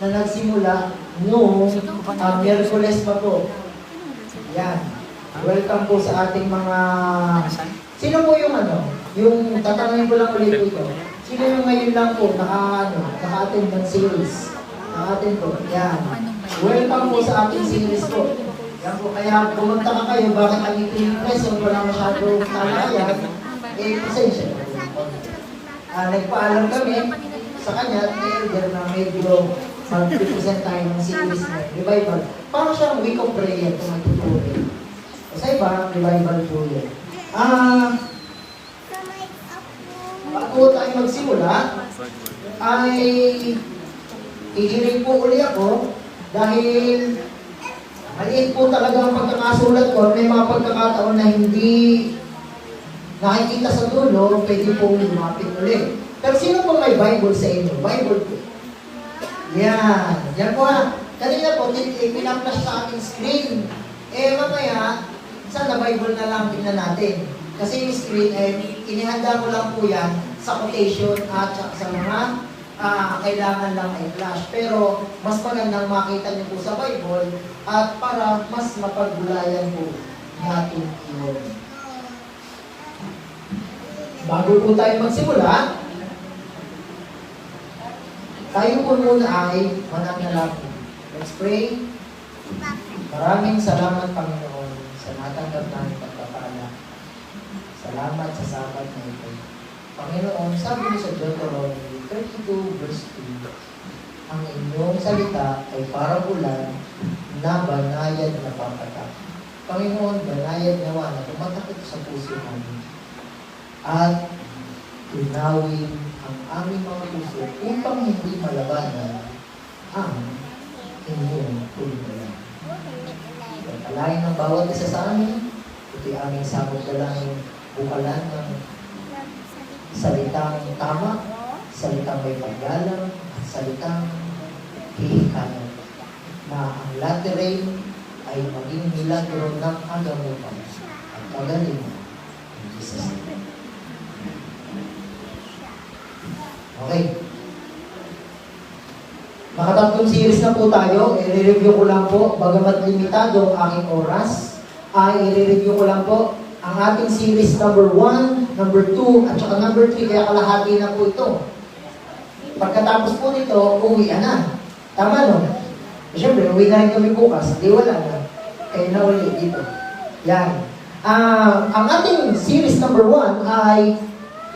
na nagsimula noong Miyerkules pa po. Yan. Welcome po sa ating mga... Sino po yung yung tatanungin ko lang ulit dito. Sino yung ngayon lang po naka-attend ng series? Naka-attend po. Yan. Welcome po sa ating series po. Yan po, kaya pumunta ka kayo, bakit ang iting lesson, wala masyadong talayan, pasensya. Nagpaalam kami sa kanya, na medyo mag-represent tayo ng series na revival. Parang siyang week of prayer kung magtutuloy. Sa iba, revival po yun. Bago tayo magsimula, ay ihiling po uli ako dahil maliit po talaga ang pagkakasulat ko. May mga pagkakataon na hindi nakikita sa dulo, pwede po lumapit ulit. Pero sino po may Bible sa inyo? Bible po. Yan. Yan po ha. Kanina po, pinaplas sa ating screen. Mamaya, sana Bible na lang tingnan natin. Kasi yung screen, inihanda ko lang po yan sa quotation at sa mga kailangan lang ay flash. Pero mas magandang makita niyo po sa Bible at para mas mapaggulayan po natin yun. Bago po tayo magsimula, tayo po muna ay mananalangin. Let's pray. Maraming salamat, Panginoon, sa natanggap namin pagpapala. Salamat sa sabat na ito. Panginoon, sabi niyo sa Deuteronomy 32 verse 2, ang inyong salita ay parang ulan na banayad na papatak. Panginoon, banayad nawa na tumatak ito sa puso namin. At tunawin ang aming mga puso upang hindi malabanan ang inyong tulungan. Pagpalain ng bawat isa sa amin, ito'y aming sabot dalangin bukalan ng salitang tama, salitang may paggalang, at salitang hihikanan, na ang lateral ay maging milagro ng agamupan at kagalingan ng Jesus. Okay. Nakatatlong series na po tayo. I-review ko lang po, bagamat limitado ang aking oras, ay i-review ko lang po ang ating series number 1, number 2, at saka number 3, kaya kalahati na po ito. Pagkatapos po nito, uwian na. Tama, no? Siyempre, uwi na rin kami bukas, di wala na. Kaya na ulit dito. Yan. Ang ating series number 1 ay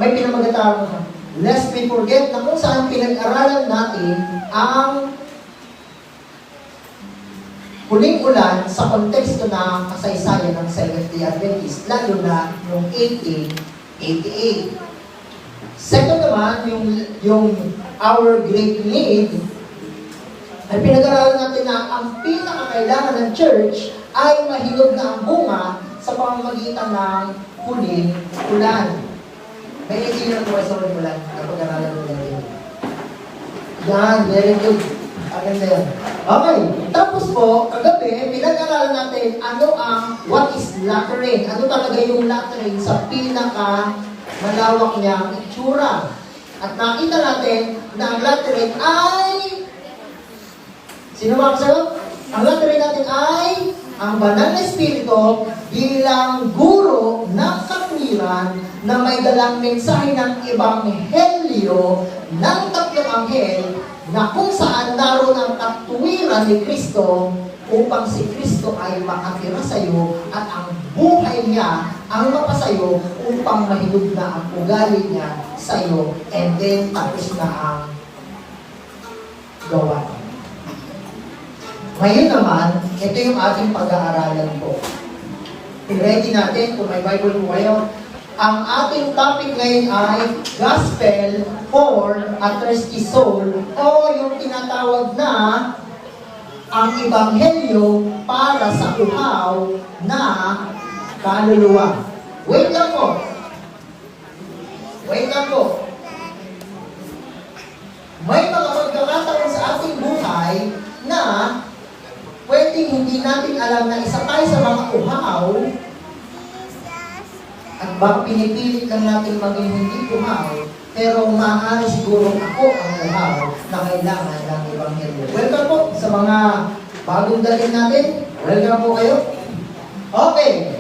may pinamagatang lest we forget na kung saan pinag-aralan natin ang huling ulan sa konteksto ng kasaysayan ng Seventh-day Adventist, lalo na noong 1888. Second naman, yung Our Great Need, ay pinag-aralan natin na ang pinakakailangan ng church ay mahinog na ang bunga sa pamamagitan ng huling ulan. May engineer po sa huling ulan na pag-aralan natin. Yan, very good. Aganda yan. Okay, tapos po, kagabi, pinag-aralan natin what is lateral. Ano talaga yung lateral sa pinaka-malawak niyang itsura. At nakita natin na ang lateral ay... Sino mga kasagot? Ang lateral natin ay ang banal na espiritu bilang guro ng katwiran na may dalang mensahe ng ebanghelyo ng tatlong anghel na kung saan naroon ang katwiran ni Kristo upang si Kristo ay makatira sa iyo at ang buhay niya ang mapasayo upang mahinog na ang ugali niya sa iyo, and then tapos na ang gawa. Ngayon naman, ito yung ating pag-aaralan po. I-ready natin kung may Bible po kayo. Ang ating topic ngayon ay Gospel for a Thirsty Soul, o yung tinatawag na ang Ebanghelyo para sa uhaw na kaluluwa. Wait lang po. Wait lang po. May mga pagkakataon sa ating buhay na pwedeng hindi natin alam na isa tayo sa mga uhaw at baka pinipilit lang natin maging hindi uhaw, pero maaari siguro ako ang lahaw na kailangan ng Ebanghelyo. Welcome po sa mga bagong dating natin. Welcome po kayo. Okay.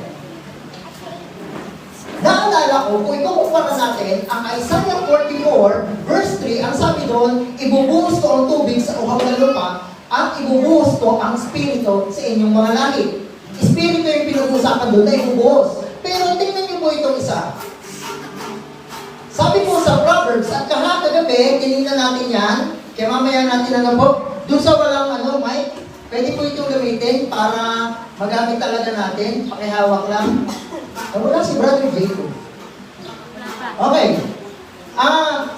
Naalala ko, kung ikukumpara natin, ang Isaiah 44, verse 3, ang sabi doon, ibubuhos ko ang tubig sa uhaw na lupa at ibubuhos ko ang Espiritu sa inyong mga langit. Espiritu yung pinag-usapan doon na ibubuhos. Pero tingnan niyo po itong isa. Sabi po sa Proverbs, at kagabi, tinignan natin yan, kaya mamaya natin ano po, doon sa walang mic, pwede po itong gamitin para magamit talaga natin, pakihawak lang. Wala si Brother Jacob. Okay.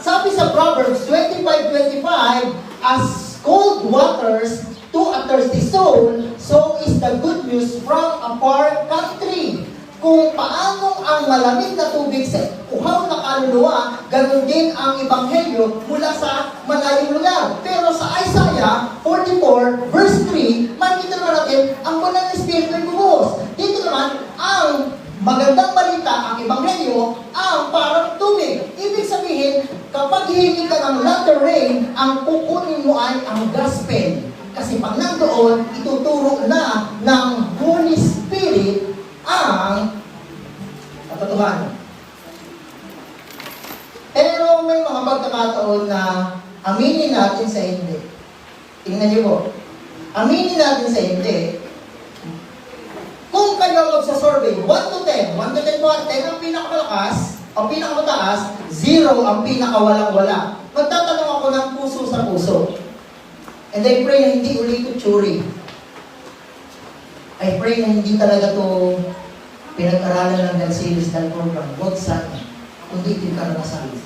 Sabi sa Proverbs 25:25, as cold waters to a thirsty soul, so is the good news from a far country. Kung paano ang malamig na tubig sa uhaw na kaluluwa, ganun din ang Ebanghelyo mula sa malayong lugar. Pero sa Isaiah 44, verse 3, makikita naman natin ang banal na Espiritu ay bubuhos. Dito naman, ang magandang balita, ang Ebanghelyo, ang parang tubig. Ibig sabihin, kapag hihingi ka ng latter rain, ang kukunin mo ay ang gospel. Kasi pag nandoon, ituturo na ng Holy Spirit ang katotohanan. Pero may mga pagkakataon na aminin natin sa hindi. Tingnan niyo po. Aminin natin sa hindi. Kung kayo magsa-survey, 1 to 10, 1 to 10 po, 10 ang pinakamalakas, ang pinakamataas, 0 ang pinakawalang-wala. Magtatanong ako ng puso sa puso. And I pray na hindi ulit ito tsuri. I pray na hindi talaga to pinag-aralan ng Dalsilis dal program, God sana, kundi ito yung karanasan.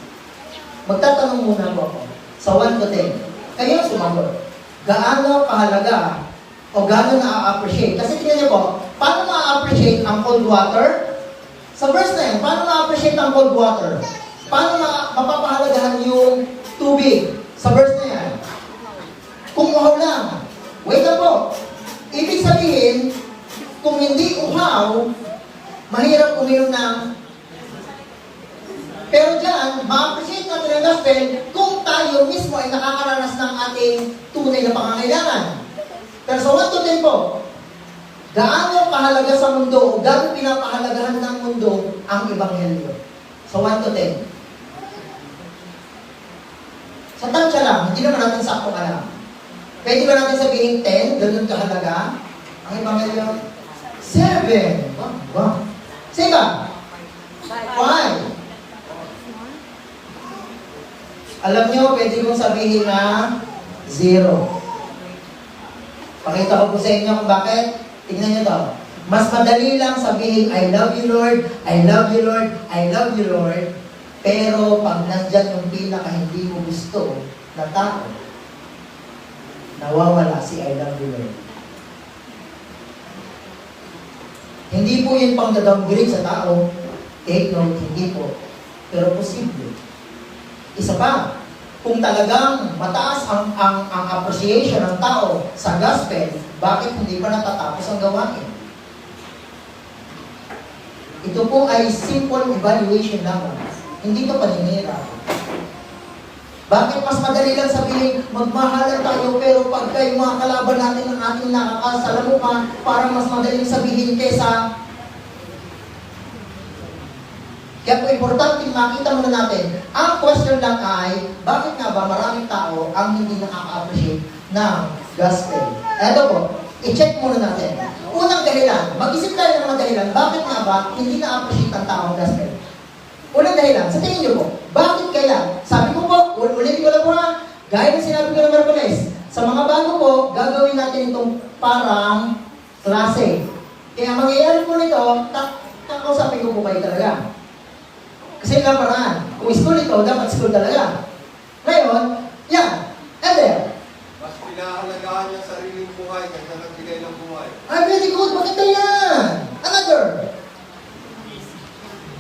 Magtatanong muna po ako, sa 1 to 10, kayo sumagot, gaano kahalaga o gaano na-appreciate? Kasi tingnan niyo po, paano ma-appreciate ang cold water? Sa verse na yan, paano ma-appreciate ang cold water? Paano mapapahalagahan yung tubig? Sa verse na yan, kung uhaw lang, wait na po. Ibig sabihin, kung hindi uhaw, mahirap uminom ng. Pero dyan, ma-appreciate natin ang gospel kung tayo mismo ay nakakaranas ng ating tunay na pangangailangan. Pero sa 1 to 10 po, gaano kahalaga sa mundo o gaano pinapahalagahan ng mundo ang Ebanghelyo? Sa 1 to 10. Sa tansya lang, hindi naman natin saktong alam. Pwede ba natin sabihin 10, ganun kahalaga? Ang Ebanghelyo? 7. Wow. Sika? 5. Alam nyo, pwede kong sabihin na 0. Pakita ko po sa inyo kung bakit. Tingnan nyo to. Mas madali lang sabihin, I love you Lord, I love you Lord, I love you Lord. Pero pag nandyan yung pinaka hindi mo gusto na tao, nawawala si I love you Lord. Hindi po yun pang downgrade sa tao. Take note, hindi po. Pero posible. Isa pa, kung talagang mataas ang appreciation ng tao sa gospel, bakit hindi pa natatapos ang gawain? Ito po ay simple evaluation lamang. Hindi ito paninira. Bakit mas madali lang sabihin, magmahalan tayo, pero pagka yung mga kalaban natin ng ating nakakasalamuha, parang mas madaling sabihin kesa. Kaya po importante makita muna natin, ang question lang ay, bakit nga ba maraming tao ang hindi nakaka-appreciate ng gospel? Eto po, i-check muna natin. Unang dahilan, mag-isip tayo ng mga dahilan, bakit nga ba hindi na-appreciate ang tao ang gospel? Unang dahilan, sa tingin niyo po, bakit kaya? Sabi ko po, ulitin ko lang po ha, gaya ng sinabi ko ng Merkules, sa mga bago po, gagawin natin itong parang klase. Kaya mangyayari po nito, kakausapin ko po kayo talaga. Kasi lang paraan, kung school ito, dapat school talaga. Ngayon, yan, and there. Mas pinahalagaan niya sariling buhay kaysa nagbigay ng buhay. Ay, very good, maganda yan. Another.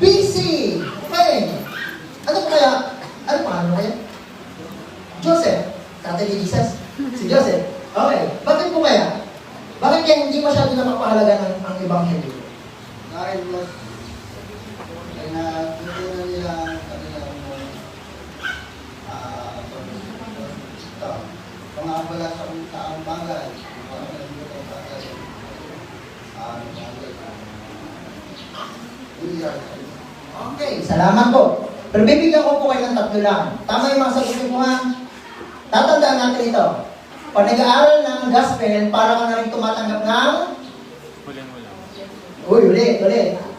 Busy. Okay. Ano kaya? Ano kaya? Joseph. Tatay ni Jesus. Si Joseph. Okay. Bakit po kaya? Bakit kaya hindi masyado napapahalaga ang Ebanghelyo? Dahil mas pinatutunan nila ang kanilang wala sa ang bagay. Wala sa ang bagay. Okay, salamat po. Pero bibigyan ko po kayo ng tatlo lang. Tama yung mga sagot ko ha. Tatandaan natin ito. Pag nag-aaral ng gospel, para ka na rin tumatanggap ng... Ulit.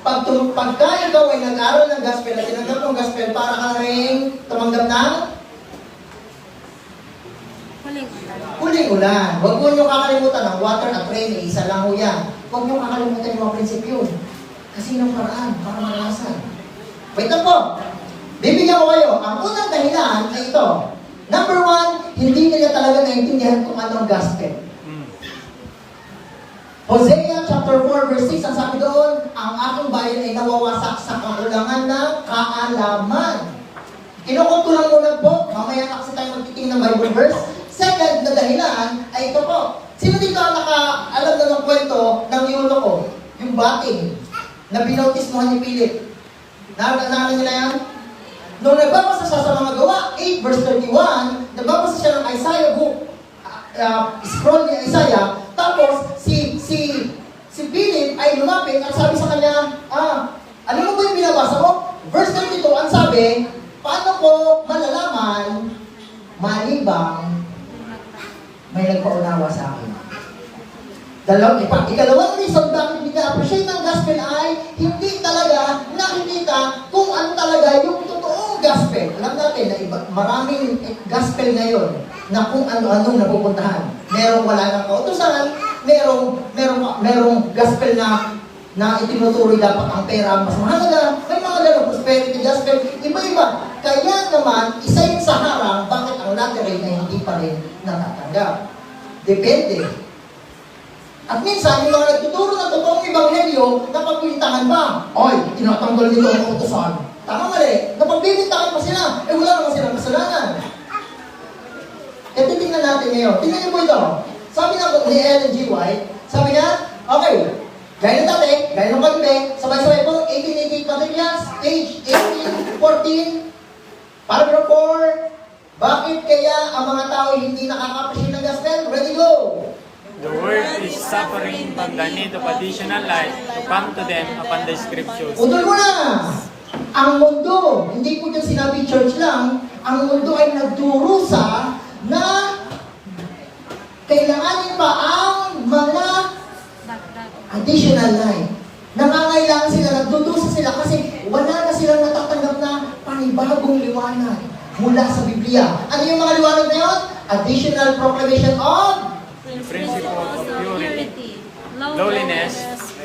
Pagka ikaw ay nag-aaral ng gospel at tinanggap ng gospel, para ka na rin tumanggap ng... Huling ulan. Huwag mo nyo kakalimutan ng water at rain, isa lang ho yan. Huwag nyo kakalimutan yung mga prinsipyo. Kasi ng paraan, para malasan. Wait lang po. Bibigyan ko kayo. Ang unang dahilan ay ito. Number one, hindi nila talaga naintindihan kung anong gospel. Hosea chapter 4 verse 6, ang sabi doon, ang aking bayan ay nawawasak sa kakulangan ng kaalaman. Kinukuto lang muna po, mamaya na kasi tayo magtitingin ng Bible verse. Second na dahilan ay ito po. Sino dito ang nakaalam na ng kwento ng yulo ko? Yung bating na binautismohan ni Philip. Naalala nila yan? Nung nagbabasa siya sa mga gawa, 8 verse 31, nagbabasa siya ng Isaiah book, scroll ni Isaiah, tapos si Philip ay lumapit at sabi sa kanya, ano mo ba yung binabasa mo? Verse 32, ang sabi, paano ko malalaman malibang may nagpaunawa sa akin? Ikalawang reason bakit hindi ka-appreciate ng gospel ay hindi talaga nakikita kung ano talaga yung totoong gospel. Alam natin na maraming gospel ngayon na kung ano-anong napupuntahan. Merong wala ng kautusan, merong gospel na itinutuloy dapat ang pera mas mahalaga. May mga ganong prosperity gospel, iba-iba. Kaya naman, isa yung sa harang, bakit ang latter ay hindi pa rin natatanggap. Depende. At minsan, yung mga nagtuturo ng totoong ebanghelyo, napagpilintangan pa. Oy, tinatanggal nito ang kautusan. Tama mali, napagpilintangan pa sila. Wala naman silang kasalanan. Kaya titingnan natin ngayon. Tingnan niyo po ito. Sabi ni Ellen G. White, sabi niya, okay, gaya ng dati, gaya ng pagbe, sabay-sabay po, 1888 Patricklas, page 1814, paragraph 4, bakit kaya ang mga tao hindi nakaka-appreciate ng gospel? Ready, go! The world is suffering from the need of additional light to come to them upon the scriptures. Udol mo na! Ang mundo, hindi po dyan sinabi church lang, ang mundo ay nagdurusa na kailanganin pa ang mga additional light. Nangangailangan sila, nagdudusa sila kasi wala na silang natatanggap na panibagong liwanag mula sa Biblia. Ano yung mga liwanag na yun? Additional proclamation of The principle of purity, lowliness,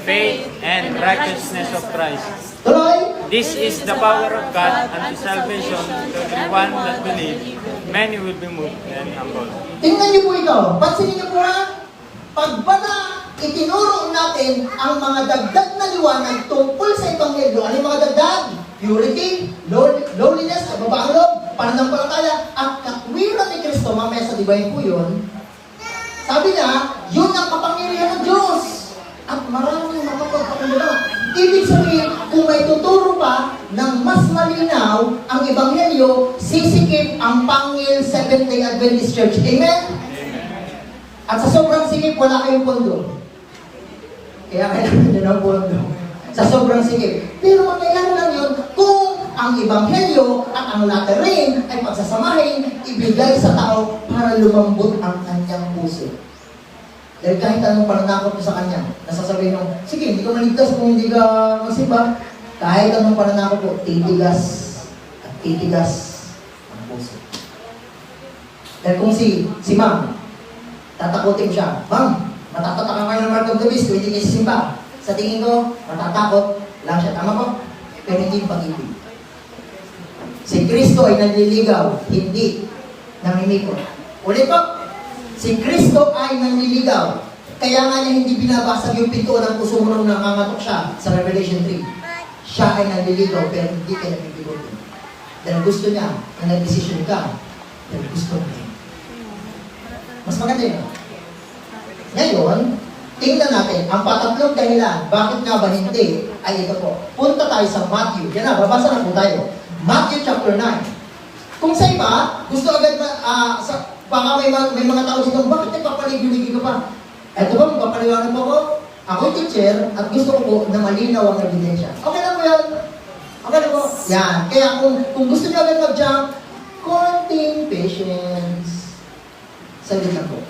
faith, and righteousness of Christ. tuloy. This is the power of God unto salvation to everyone that believes. Many will be moved and humbled. Tingnan niyo po ito. Pansinin niyo po ha. Pag ba na itinuro natin ang mga dagdag na liwanag tungkol sa Ebanghelyo, ano yung mga dagdag? Purity, lowliness, kababaang loob, pananampalataya, at katwiran ni Kristo, mamaya sa dibayin po yun. Sabi niya, yun ang kapangyarihan ng Diyos. At maraming makapagpakumbala. Ibig sabihin, kung may tuturo pa ng mas malinaw ang Ebanghelyo, sisikip ang pangil Seventh-day Adventist Church. Amen? At sa sobrang sikip, wala kayong pondo. Kaya kailangan nyo ng pondo. Sa sobrang sikip. Pero mangyayari lang yun kung ang Ebanghelyo at ang laterin ay pagsasamahin, ibigay sa tao para lumambot ang kanyang puso. Dahil kahit anong pananakot mo sa kanya, nasasabihin mo, sige, hindi ka maligtas kung hindi ka magsimba. Kahit anong pananakot mo, titigas at titigas ang puso. Dahil kung si ma'am, tatakotin mo siya, ma'am, matatataka kayo ng Mark of the Beast kung hindi kayo sisimba. Sa tingin ko, matatakot lang siya. Tama po? Pero hindi pag-ibig. Si Kristo ay nanliligaw, hindi namimikot. Ulit po, si Kristo ay nanliligaw. Kaya nga niya hindi binabasag yung pintuan ng puso mo nung nangangatok siya sa Revelation 3. Siya ay nanliligaw pero hindi ka namimikot. Dahil gusto niya na nag-decision ka. Dahil gusto niya. Mas maganda yun. Ngayon, tingnan natin, ang patatlong dahilan, bakit nga ba hindi, ay ito po. Punta tayo sa Matthew. Yan na, babasa na po tayo. Matthew chapter 9. Kung sa iba, gusto agad Baka may mga tao dito, bakit nagpapaligid-ligid ka pa? Eto ba, magpapaliwanag mo ko? Ako teacher at gusto ko po na malinaw ang ebidensya. Okay lang po yan. Okay lang po. Yan. Kaya kung gusto niyo agad mag-jump, konting patience. Saglit lang po.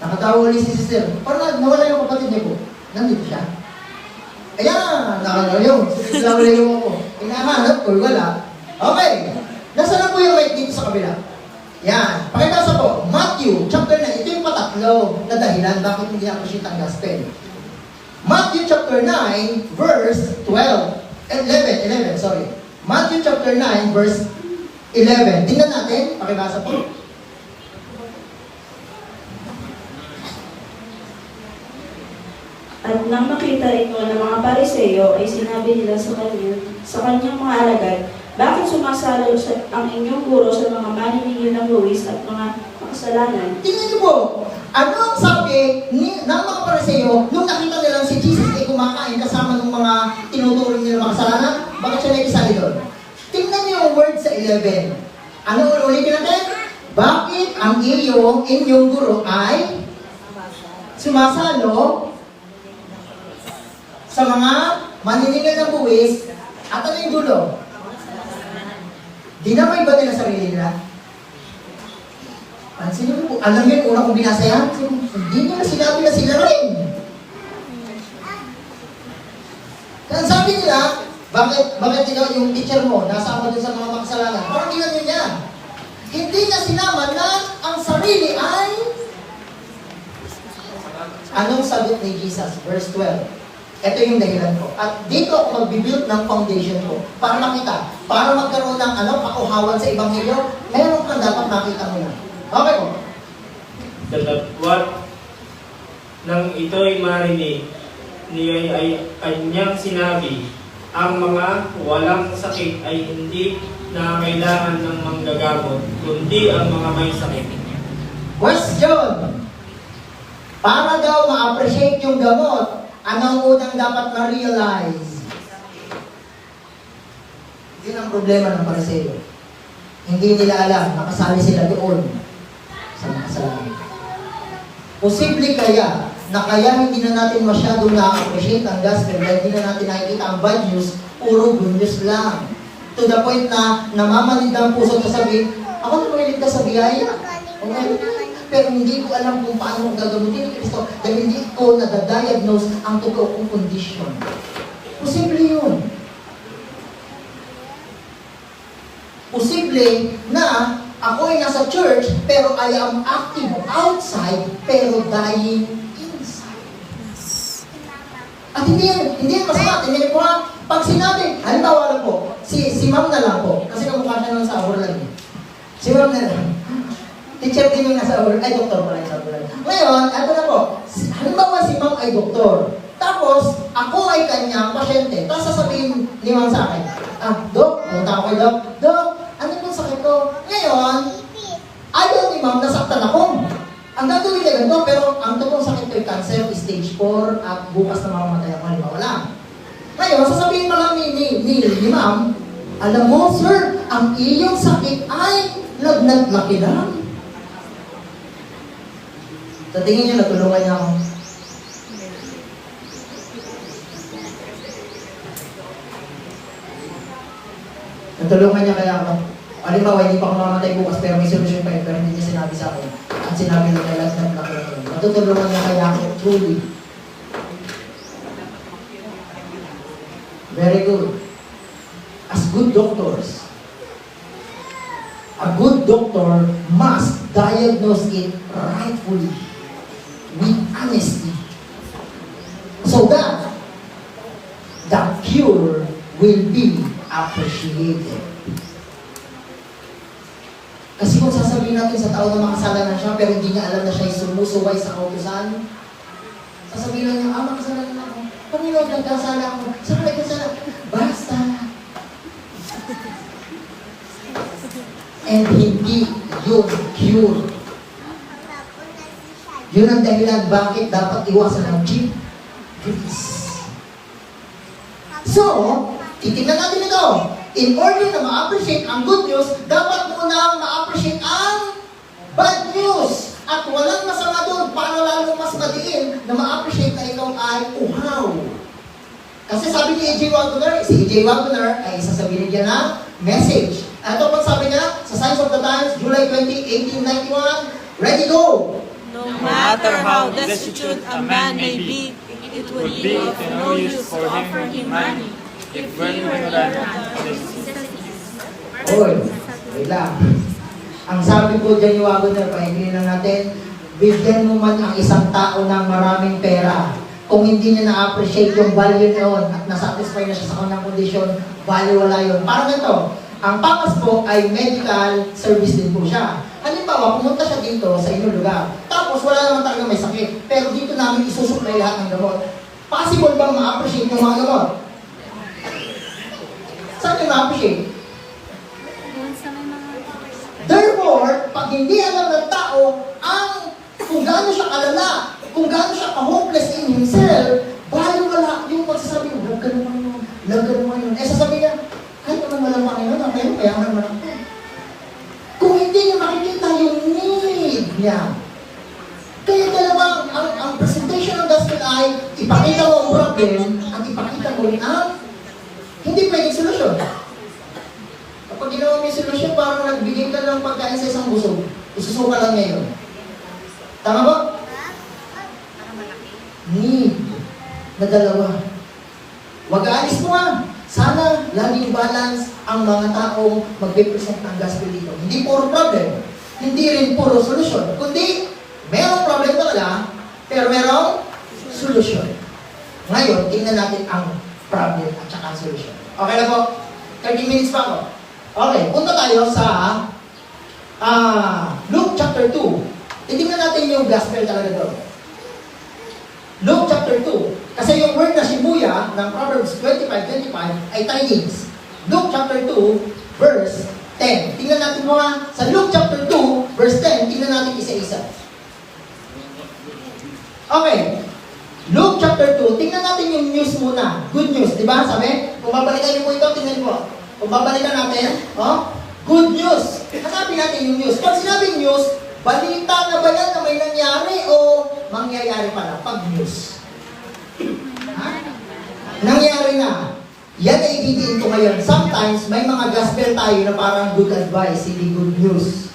Nakatawa ulit si sister. Parang nawala yung kapatid niya po. Nandito siya. Ayan! Nakalaw yun. Nakalaw yung ako. Inahanap ko, wala. Okay. Nasaan na po yung right dito sa kabila? Yan. Pakibasa po. Matthew, chapter 9. Ito yung patatlo na dahilan bakit hindi appreciate ang gospel. Matthew chapter 9, verse 11, sorry. Matthew chapter 9, verse 11. Tingnan natin. Pakibasa po. At nang makita ito ng mga Pariseo, ay sinabi nila sa kanyang mga alagad, bakit sumasalo ang inyong guro sa mga maniningil ng luwis at mga makasalanan? Tingnan niyo po. Ano ang sabi ng mga Pariseo nung nakita nilang si Jesus ay kumakain kasama ng mga tinuturing nila makasalanan? Bakit siya naisali doon? Tingnan niyo yung word sa 11. Ano ulitin natin? Bakit ang inyong guro ay sumasalo sa mga maniningil ng buwis at ano yung dulo? Dinamay ba nila sarili nila? Pansin niyo po, alam niyo una kong binasa yan? Hindi nila sinabi na sila rin. Kaya sabi nila, bakit ikaw yung teacher mo, nasama dun sa mga makasalanan? Parang ginanyo niya. Hindi niya sinama na ang sarili ay... Anong sagot ni Jesus? Verse 12. Ito yung dahilan ko. At dito ako mag-build ng foundation ko para makita, para magkaroon ng pauhawan sa Ebanghelyo, meron kang dapat makita mo yan. Okay po? Datapwat nang ito'y marinig, niya ay kanyang sinabi, ang mga walang sakit ay hindi na kailangan ng manggagamot, kundi ang mga may sakit. Question! Para daw ma-appreciate yung gamot, anong unang dapat ma-realize? Yun ang problema ng Pariseo. Hindi nila alam, nakasali sila doon sa makasalanan. Posible kaya na kaya hindi na natin masyadong na-appreciate ang gospel dahil hindi na natin nakikita ang bad news, puro good news lang. To the point na namamanid ang puso at sabihin, ako na mahilig sa biyaya. Okay? Pero hindi ko alam kung paano kong gagamutin ni Kristo dahil hindi ko nadadiagnose ang totoo kong kondisyon. Posible yun. Posible na ako ay nasa church pero I am active outside pero dying inside. At hindi yan masama. Hindi po ha. Pag sinabi, halimbawa lang po, si ma'am na lang po, kasi kamukha siya nung sa Orlan. Si ma'am na lang. Teacher din yung nasa Orlan. Ay, doktor pala yung sa Orlan. Ngayon, ito na po. Halimbawa si ma'am ay doktor. Tapos, ako ay kanyang pasyente. Tapos sasabihin ni ma'am sa akin, Dok, punta ako kay Dok. Dok, ano pong sakit ko? Ngayon, ayaw ni ma'am, nasaktan ako. Ang gagawin niya ganito, pero ang totoong sakit ko ay cancer, stage 4, at bukas na mamamatay ako, halimbawa lang. Ngayon, sasabihin pa lang ni ma'am, alam mo, sir, ang iyong sakit ay lagnat laki lang. Sa tingin niyo, natulungan niya ako. Natulungan niya kaya ako. Halimbawa, hindi pa ako mamamatay bukas, pero may solusyon pa yun, pero hindi niya sinabi sa akin. At sinabi niya kaya lagnat laki lang. Matutulungan niya kaya ako, truly. Very good. As good doctors, a good doctor must diagnose it rightfully, with honesty, so that the cure will be appreciated. Kasi kung sasabihin natin sa tao na makasalanan siya, pero hindi niya alam na siya ay sumusuway sa kautusan, sasabihin lang niya, makasalanan ako. Panginoon, nagkasala ako. Saan ka nagkasala? Basta. And hindi yun cure. Yun ang dahilan bakit dapat iwasan ng cheap grace. So, titignan natin ito. In order na ma-appreciate ang good news, dapat muna ma-appreciate ang bad news. At walang masama doon para lalo mas madiin na ma-appreciate na ikaw ay uhaw. Kasi sabi ni A.J. Wagoner, si A.J. Wagoner ay sasabihin niya ng message. Ito pag sabi niya, sa Signs of the Times, July 20, 1891, ready, go! No matter how destitute a man may be, it would be of no use to offer him money if he were in necessity. Oy, wait lang. Ang sabi po dyan ni Wagoner, paingin lang natin, bigyan mo man ang isang tao ng maraming pera. Kung hindi niya na-appreciate yung value noon at nasatisfy na siya sa kanyang kondisyon, value wala yun. Parang ito, ang papas po ay medical service din po siya. Halimbawa, pumunta siya dito sa inyong lugar. Tapos wala naman talaga may sakit. Pero dito namin isusupply lahat ng gamot. Possible bang ma-appreciate yung mga gamot? Saan yung ma-appreciate? Therefore, pag hindi alam ng tao kung gaano siya kalala, kung gaano siya ka-hopeless in himself, value wala yung pagsasabi mo, huwag ka naman yun, huwag ka naman yun. Sasabi niya, kahit naman walang Panginoon, ang meron, kaya naman ako. Kung hindi niya makikita yung need niya. Kaya dalawang, ang presentation ng gospel ay, ipakita mo ang problem, at ipakita mo rin ang hindi pwedeng solusyon. Kapag ginawa mo yung solusyon, parang nagbigay ka ng pagkain sa isang busog, isusuka lang niya yun. Tama ba? Need na dalawa. Wag aalis mo nga. Sana laging balance ang mga taong magpe-present ng gospel dito. Hindi puro problem. Hindi rin puro solusyon. Kundi, merong problem talaga, pero merong solusyon. Ngayon, tingnan natin ang problem at saka ang solusyon. Okay na po? 30 minutes pa ako. Okay, punta tayo sa Luke chapter 2. Titingnan natin yung gospel talaga doon. Luke chapter 2. Kasi yung word na Shibuya ng Proverbs 25:25 ay tidings. Luke chapter 2, verse 10. Tingnan natin mga sa Luke chapter 2, verse 10. Tingnan natin isa-isa. Okay. Luke chapter 2. Tingnan natin yung news muna. Good news, di ba? Sabi, kung babalikan niyo po ito, tingnan po. Kung babalikan natin, good news. Hanapin natin yung news. Pag sinabing news, balita na ba yan na may nangyari o mangyayari pala pag news? Ha? Nangyari na. Yan ay ibibiin ko ngayon. Sometimes, may mga gospel tayo na parang good advice, hindi good news.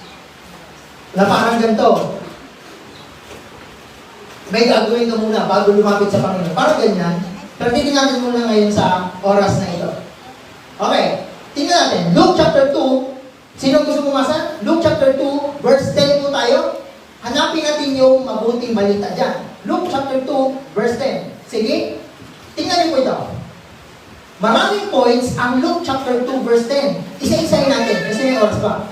Na parang ganito. May gagawin ka muna bago lumapit sa Panginoon. Parang ganyan. Pero titingnan natin muna ngayon sa oras na ito. Okay. Tingnan natin. Luke chapter 2. Sino gusto bumasa? Luke chapter 2, verse 10 po tayo. Hanapin natin yung mabuting balita dyan. Luke chapter 2, verse 10. Sige? Tingnan niyo po ito. Maraming points ang Luke chapter 2, verse 10. Isa-isahin natin kasi may oras pa.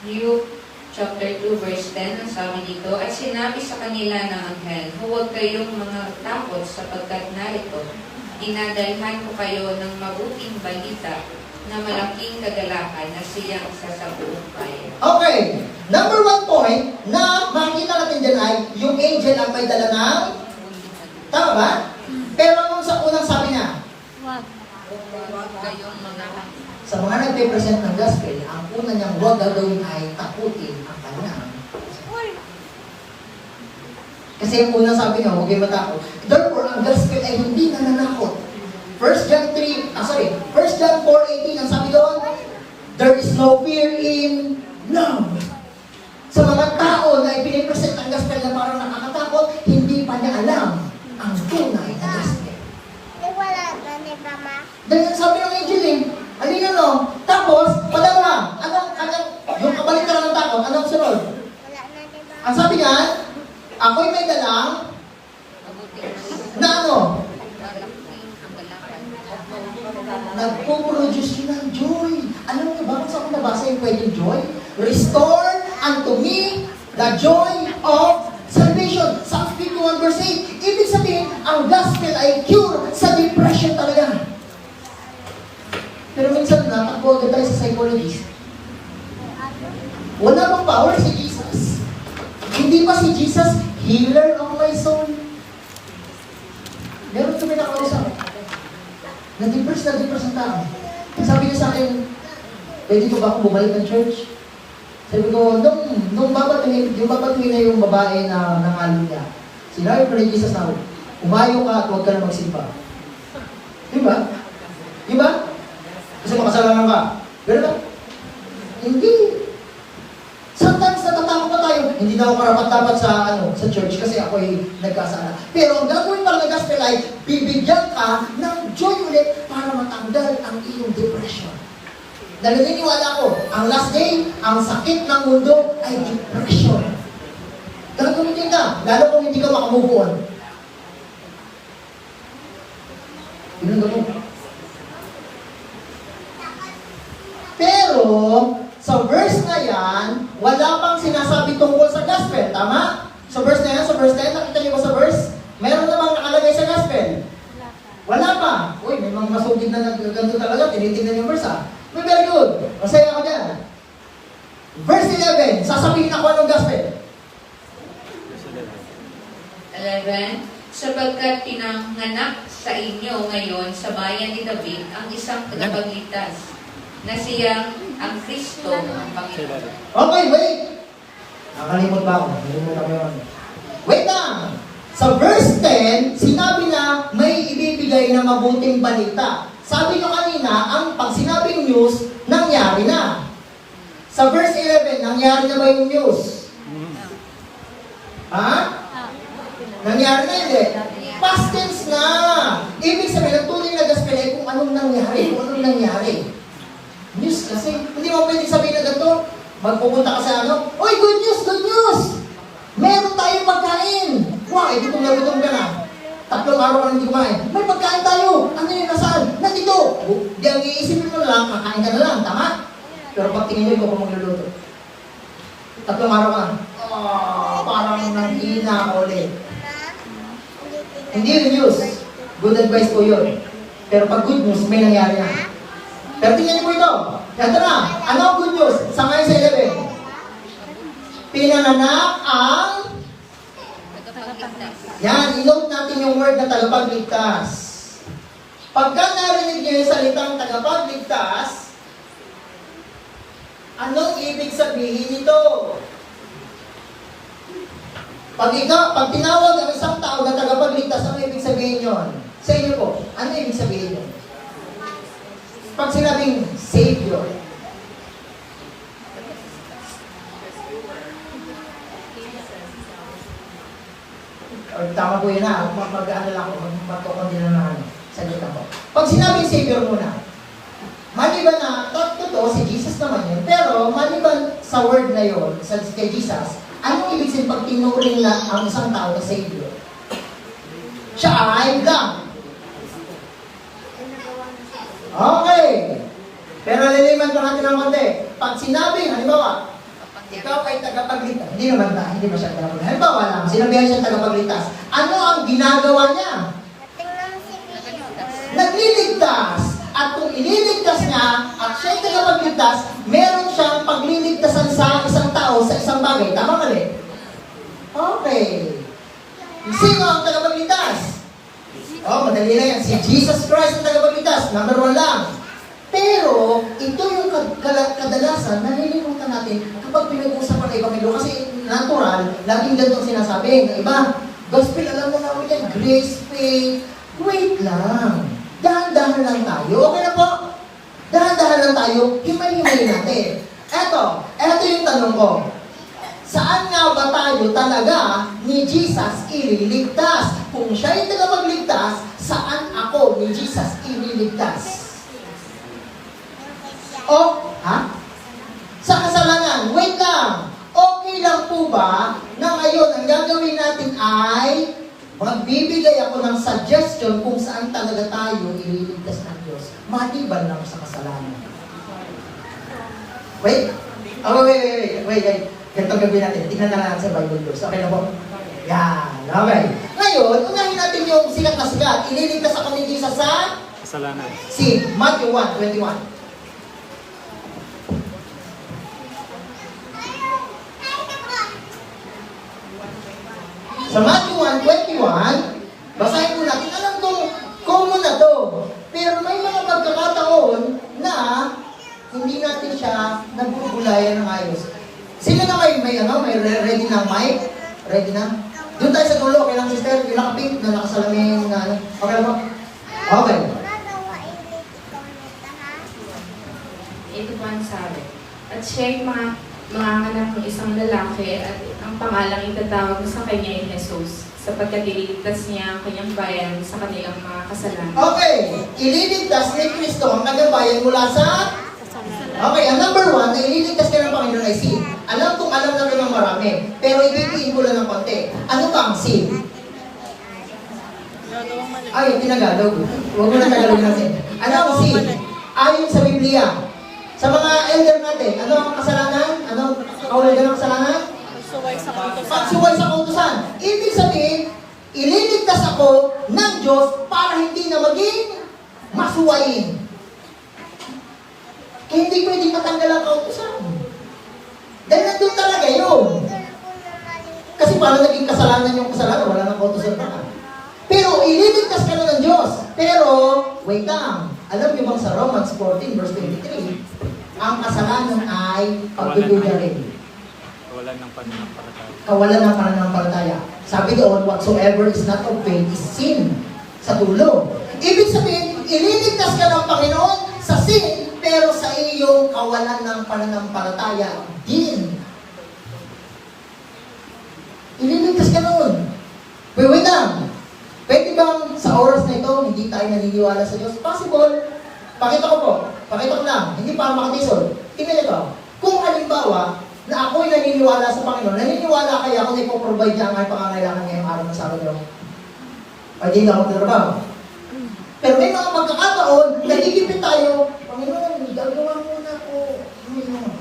Luke chapter 2, verse 10, ang sabi dito, at sinabi sa kanila ng anghel, huwag kayong mga takot sapagkat narito, dinadalhan ko kayo ng mabuting balita na malaking kagalakan na siyang sasabuong bayan. Okay. Number 1 point na makikita natin dyan ay yung angel ang may dala ng... Tama ba? Pero nung sa unang sabi niya, Huwag kayong mga sa mga nagpe-present ng gospel, ang una niyang huwag gagawin ay takutin ang kanyang. Kasi yung unang sabi niya, huwag kayong matakot. Therefore, ang gospel ay hindi nananakot. 1 John 4:18, ang sabi doon, there is no fear in love. Sa mga tao na ipinipresent ang gospel na parang nakakatakot, hindi pa niya alam ang tunay na gospel. Wala na ni Mama. Dahil sabi ng angel halina no. Tapos, padama, yung kabaliktaran ng takot, anong sunod? Wala na ni Mama. Ang sabi niya, ako'y may dalang na ano? Nagpo-produce yun ng joy. Alam niyo ba kung saan ko nabasa yung pwedeng joy? Restore unto me the joy of salvation. Psalms 51 verse 8. Ibig sabihin, ang gospel ay cure sa depression talaga. Pero minsan natakbo agad tayo sa psychologist. Wala bang power si Jesus? Hindi ba si Jesus healer of my soul? Meron kami nakausap. Na-depress ang tao. Sabi niya sa akin, pwede ko ba akong bumalik ng church? Sabi ko, nung babatingin na yung babae na nangalo niya, sinabi ko ni Jesus na, umayo ka at huwag ka na magsimba. Diba? Diba? Kasi makasalanan ka. Gano'n ba? Hindi. Sometimes natatakot na tayo. Hindi na ako karapat-dapat sa church kasi ako ay nagkasala. Pero ang gagawin pala ng gospel ay bibigyan ka ng joy ulit para matanggal ang iyong depression. Dahil naniniwala ko, ang last day, ang sakit ng mundo ay depression. Gagamitin ka, lalo kung hindi ka makamove on. Yun ang gagawin. Pero, sa verse na yan, wala pang sinasabi tungkol sa gospel. Tama? Sa verse na yan, sa verse 10, nakita niyo ba sa verse? Meron namang nakalagay sa gospel. Wala pa. Uy, may mga masugid na nagganto talaga. Tinitingnan yung verse ha. Very good. Masaya ako dyan. Verse 11, sasabihin ako anong gospel. 11, sapagkat pinanganak sa inyo ngayon sa bayan ni David ang isang tagapagligtas na siyang ang Kristo ang Panginoon. Okay, wait. Nakalimot ba ako? Nakalimot ako yun. Wait lang. Sa verse 10, sinabi na may ibibigay na mabuting balita. Sabi nyo kanina, pag sinabing news, nangyari na. Sa verse 11, nangyari na ba yung news? Ha? Nangyari na hindi? Past tense na. Ibig sabihin, ang tunay na gospel ay kung anong nangyari. News kasi, hindi mo pwedeng sabihin na ganito. Magpupunta ka sa oy, good news! Meron tayong pagkain! Wow, gutom na gutom ka na. 3 araw ka hindi kumain. May pagkain tayo! Ano yun, nasaan? Nandito! Di ang iisipin mo na lang, kakain ka na lang, tama? Pero pag tingin nyo, ikaw pa magluluto. 3 araw ka na. Parang nanghina ka ulit. Hindi rin news. Good advice po yun. Pero pag good news, may nangyari na. Pero tingnan niyo po ito. Ito na. Ano ang good news? Sa ngayon sa 11. Pinanganak ang... Yan, i-note natin yung word na tagapagligtas. Pagka narinig niyo yung salitang tagapagligtas, anong ibig sabihin nito? Pag tinawag ang isang tao na tagapagligtas, ano ibig sabihin yun? Sa inyo po, ano ibig sabihin yun? Pag sinabing Savior, tama po yun na, mag-ano lang ako, magtukondi na naman, sagot ako. Pag sinabing Savior muna, maliban na, totoo, si Jesus naman yun, pero maliban sa word na yun, kay Jesus, anong ibig sabihin pag tinuring na ang isang tao na Savior? Siya ay lang. Okay. Pero liliman ko natin ng konti. Pag sinabing, halimbawa, ikaw ay tagapagligtas. Hindi ba siya tagapagligtas? Halimbawa lang, sinabihan siya tagapagligtas. Ano ang ginagawa niya? Nagliligtas. At kung ililigtas niya, at siya ay tagapagligtas, meron siyang pagliligtasan sa isang tao, sa isang bagay. Tama mali? Okay. Sino ang tagapagligtas? Madali na yan. Si Jesus Christ ang tagapagligtas. Number 1 lang. Pero, ito yung kadalasan na nililimutan natin kapag pinag-uusapan ng Ebanghelyo. Kasi natural, laging ganito ang sinasabi ng iba. Gospel, alam mo namin yan, grace, faith. Wait lang. Dahan-dahan lang tayo. Okay na po? Dahan-dahan lang tayo. Himay-himay natin. Eto yung tanong ko. Saan nga ba tayo talaga ni Jesus ililigtas? Kung siya ay tagapagligtas, saan ako ni Jesus ililigtas? Sa kasalanan. Wait lang. Okay lang po ba na ngayon ang gagawin natin ay magbibigay ako ng suggestion kung saan talaga tayo ililigtas ng Diyos? Maliban lang sa kasalanan. Wait. Ganito gawin natin. Tingnan na natin sa Bible verse. Okay na po? Yan. Okay. Ngayon, unahin natin yung sikat na sikat. Ililigtas ako ni Jesus sa Kasalanan. si Matthew 1:21. Sa Matthew 1:21, basahin po natin. Alam kong common na to. Pero may mga pagkakataon na hindi natin siya nabubulayan ng ayos. Sino na may ready na mic? Ready na? Doon tayo sa dulo, okay lang sister, yung nakapink na nakasalamin na ano. Okay lang ba? Okay. Ito po ang sabi. At siya'y mga anak ng isang lalaki at ang pangalang itatawag mo sa kanya ay Jesus, sapagkat ililigtas niya ang kanyang bayan sa kanilang mga kasalanan. Okay, ililigtas ni Kristo ang kanyang bayan mula sa... Okay, ang number 1 na ililigtas ka ng Panginoon ay sin. Alam kong alam na rin ng marami, pero ibibihin ko lang ng konti. Ano ba ang sin? Ay, tinagalog. Huwag mo na tagalogin natin. Ano ang sin? Ayon sa Biblia. Sa mga elder natin, ano ang kasalanan? Ano ang kaulagan ng kasalanan? Pagsuway sa kautusan. Ibig sabihin, ililigtas ako ng Diyos para hindi na maging masuwayin. Kaya hindi pwedeng matanggal ang kautusan. Dahil nandun talaga yun. Kasi paano naging kasalanan yung kasalanan? Wala nang kautusan pa. Pero ililigtas ka na ng Diyos. Pero, wait lang. Alam niyo bang sa Romans 14 verse 23, ang kasalanan ay pagdududa rin. Kawalan ng pananampalataya. Kawalan ng pananampalataya. Sabi doon, whatsoever is not of faith is sin. Sa dulo. Ibig sabihin, ililigtas ka ng Panginoon sa sin, pero sa iyong kawalan ng pananampalataya din. Ililigtas ka noon. Wait lang. Pwede bang sa oras na ito, hindi tayo naniniwala sa Diyos? Possible. Pakita ko po. Pakita ko lang. Hindi para makatisod. Tingnan ito. Kung halimbawa, na ako'y naniniwala sa Panginoon, naniniwala kaya ako na ipoprovide niya ang aking pangangailangan ngayong araw ng Sabado. Pwede na ako trabaho. Pero may mga pagkakataon, nagigipit tayo, Panginoon, gagawa muna ako. Panginoon.